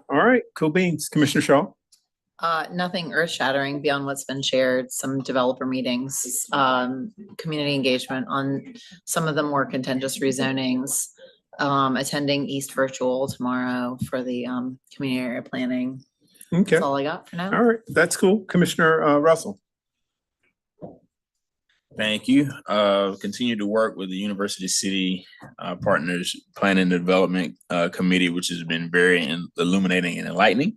All right, cool beans. Commissioner Shaw.
Nothing earth shattering beyond what's been shared, some developer meetings, community engagement on some of the more contentious rezonings. Attending East Virtual tomorrow for the community area planning.
Okay.
That's all I got for now.
All right, that's cool. Commissioner Russell.
Thank you. Continue to work with the University City Partners Planning and Development Committee, which has been very illuminating and enlightening.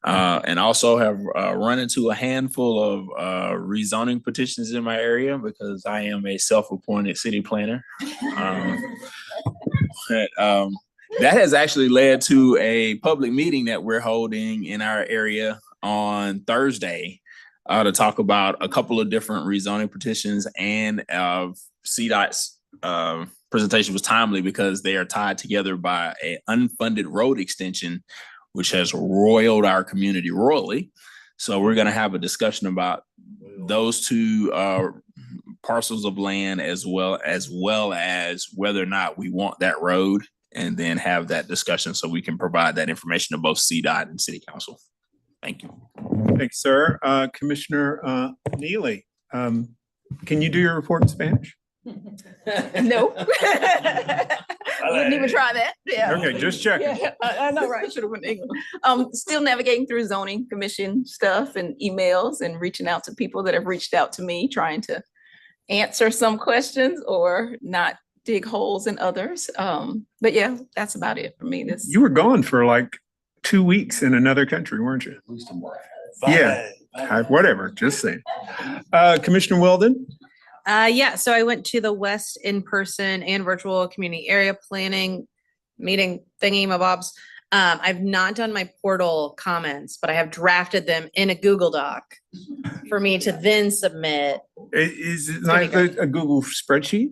And also have run into a handful of rezoning petitions in my area because I am a self-appointed city planner. That has actually led to a public meeting that we're holding in our area on Thursday to talk about a couple of different rezoning petitions, and CDOT's presentation was timely because they are tied together by an unfunded road extension, which has roiled our community royally. So we're going to have a discussion about those two parcels of land as well as whether or not we want that road, and then have that discussion so we can provide that information to both CDOT and City Council. Thank you.
Thanks, sir. Commissioner Neely, can you do your report in Spanish?
No. Wouldn't even try that. Yeah.
Okay, just checking.
Yeah, I know, right? Should have went English. Still navigating through zoning commission stuff and emails and reaching out to people that have reached out to me, trying to answer some questions or not dig holes in others. But yeah, that's about it for me.
You were gone for like 2 weeks in another country, weren't you? Yeah, whatever, just saying. Commissioner Weldon?
Yeah, so I went to the West in-person and virtual community area planning meeting thingy, my bobs. I've not done my portal comments, but I have drafted them in a Google Doc for me to then submit.
Is it not a Google spreadsheet?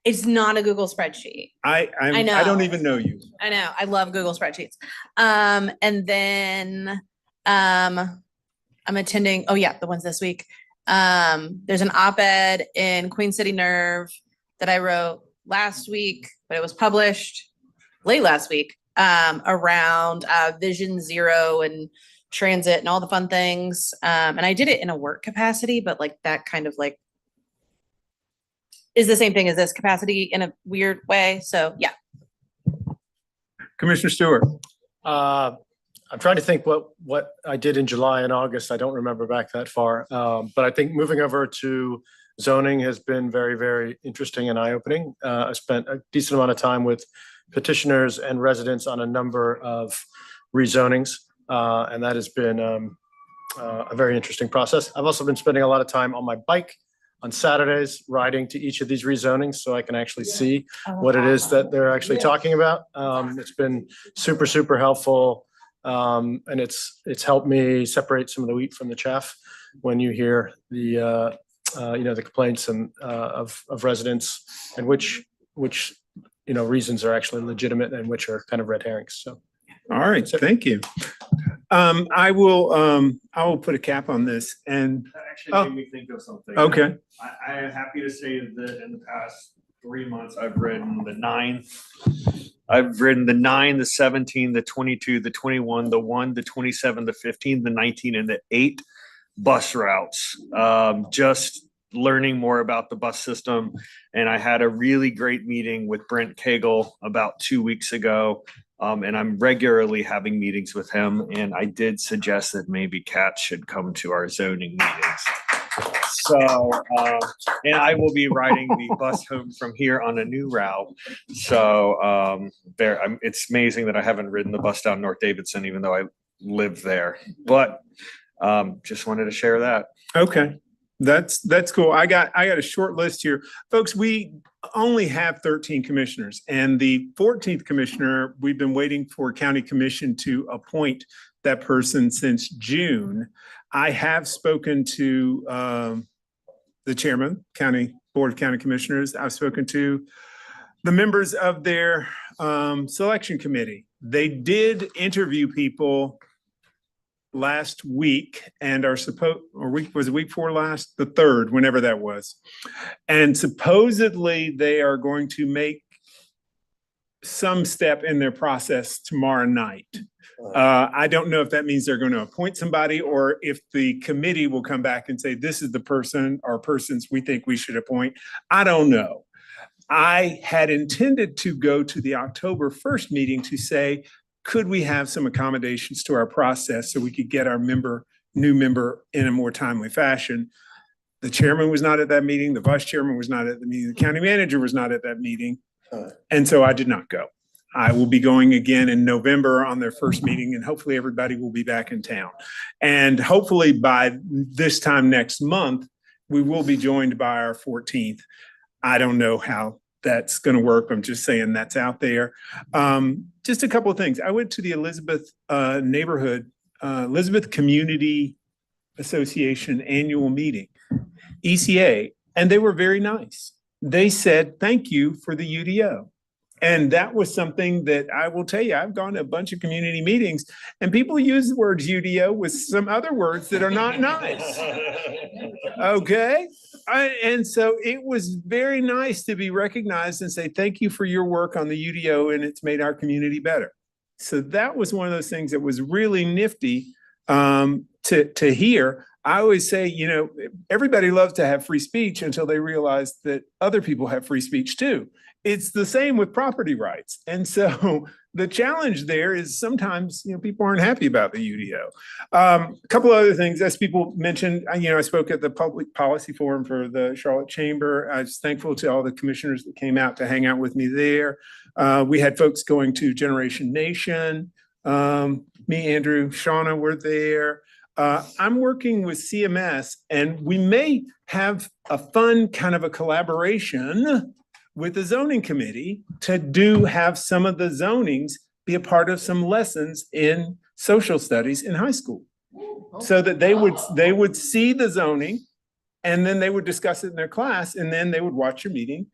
It's not a Google spreadsheet.
I
know.
I don't even know you.
I know. I love Google spreadsheets. And then I'm attending, oh yeah, the ones this week. There's an op-ed in Queen City Nerve that I wrote last week, but it was published late last week, around Vision Zero and transit and all the fun things. And I did it in a work capacity, but like that kind of like is the same thing as this capacity in a weird way. So yeah.
Commissioner Stewart.
I'm trying to think what I did in July and August. I don't remember back that far. But I think moving over to zoning has been very, very interesting and eye-opening. I spent a decent amount of time with petitioners and residents on a number of rezonings. And that has been a very interesting process. I've also been spending a lot of time on my bike on Saturdays, riding to each of these rezonings so I can actually see what it is that they're actually talking about. It's been super, super helpful. And it's helped me separate some of the wheat from the chaff when you hear the the complaints and of residents and which reasons are actually legitimate and which are kind of red herrings. So.
All right, thank you. I will put a cap on this and.
That actually made me think of something.
Okay.
I am happy to say that in the past 3 months, I've ridden the 9, the 17, the 22, the 21, the 1, the 27, the 15, the 19, and the 8 bus routes. Just learning more about the bus system. And I had a really great meeting with Brent Cagle about 2 weeks ago. And I'm regularly having meetings with him. And I did suggest that maybe Kat should come to our zoning meetings. So, and I will be riding the bus home from here on a new route. So it's amazing that I haven't ridden the bus down North Davidson, even though I live there. But just wanted to share that.
Okay. That's cool. I got a short list here. Folks, we only have 13 commissioners, and the 14th commissioner, we've been waiting for county commission to appoint that person since June. I have spoken to the chairman, Board of County Commissioners. I've spoken to the members of their selection committee. They did interview people last week and are was it week 4 last? The 3rd, whenever that was. And supposedly they are going to make some step in their process tomorrow night. I don't know if that means they're going to appoint somebody or if the committee will come back and say, this is the person or persons we think we should appoint. I don't know. I had intended to go to the October 1st meeting to say, could we have some accommodations to our process so we could get our new member in a more timely fashion? The chairman was not at that meeting. The vice chairman was not at the meeting. The county manager was not at that meeting. And so I did not go. I will be going again in November on their first meeting, and hopefully everybody will be back in town. And hopefully by this time next month, we will be joined by our 14th. I don't know how that's going to work. I'm just saying that's out there. Just a couple of things. I went to the Elizabeth Elizabeth Community Association annual meeting, ECA, and they were very nice. They said, thank you for the UDO. And that was something that I will tell you, I've gone to a bunch of community meetings and people use the words UDO with some other words that are not nice. Okay. And so it was very nice to be recognized and say, thank you for your work on the UDO and it's made our community better. So that was one of those things that was really nifty to hear. I always say, everybody loves to have free speech until they realize that other people have free speech too. It's the same with property rights. And so the challenge there is sometimes, people aren't happy about the UDO. A couple other things, as people mentioned, I spoke at the Public Policy Forum for the Charlotte Chamber. I was thankful to all the commissioners that came out to hang out with me there. We had folks going to Generation Nation. Me, Andrew, Shauna were there. I'm working with CMS, and we may have a fun kind of a collaboration with the zoning committee to have some of the zonings be a part of some lessons in social studies in high school. So that they would see the zoning and then they would discuss it in their class and then they would watch your meeting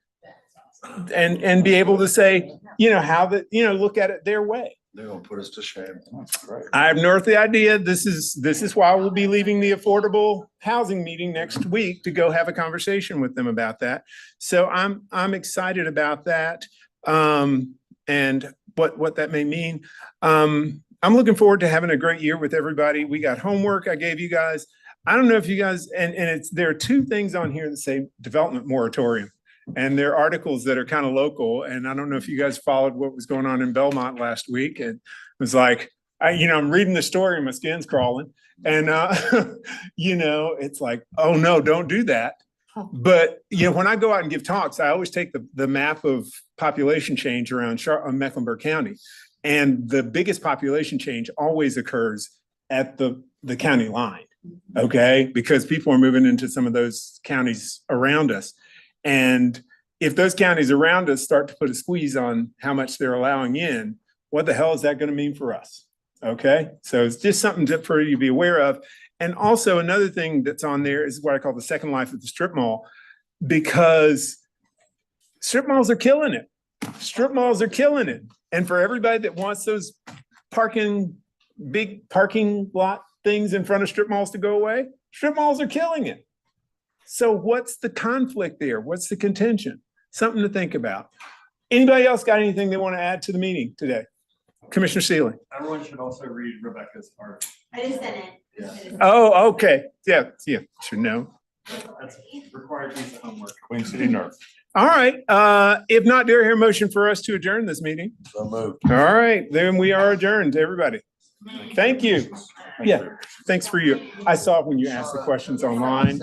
and be able to say, look at it their way.
They're gonna put us to shame.
I have no earthly idea. This is why we'll be leaving the affordable housing meeting next week to go have a conversation with them about that. So I'm excited about that and what that may mean. I'm looking forward to having a great year with everybody. We got homework I gave you guys. I don't know if you guys there are 2 things on here that say development moratorium. And there are articles that are kind of local. And I don't know if you guys followed what was going on in Belmont last week. And it was like, I'm reading the story and my skin's crawling. And, it's like, oh, no, don't do that. But, when I go out and give talks, I always take the map of population change around Mecklenburg County. And the biggest population change always occurs at the county line. Okay, because people are moving into some of those counties around us. And if those counties around us start to put a squeeze on how much they're allowing in, what the hell is that going to mean for us? Okay, so it's just something for you to be aware of. And also another thing that's on there is what I call the second life of the strip mall, because strip malls are killing it. Strip malls are killing it. And for everybody that wants those big parking lot things in front of strip malls to go away, strip malls are killing it. So what's the conflict there? What's the contention? Something to think about. Anybody else got anything they want to add to the meeting today? Commissioner Sealy.
Everyone should also read Rebecca's article.
I just sent it.
Oh, okay. Yeah, should know.
That's a required piece of homework.
Queen City North.
All right. If not, do I hear a motion for us to adjourn this meeting?
So moved.
All right, then we are adjourned, everybody. Thank you. Yeah, thanks for you. I saw when you asked the questions online.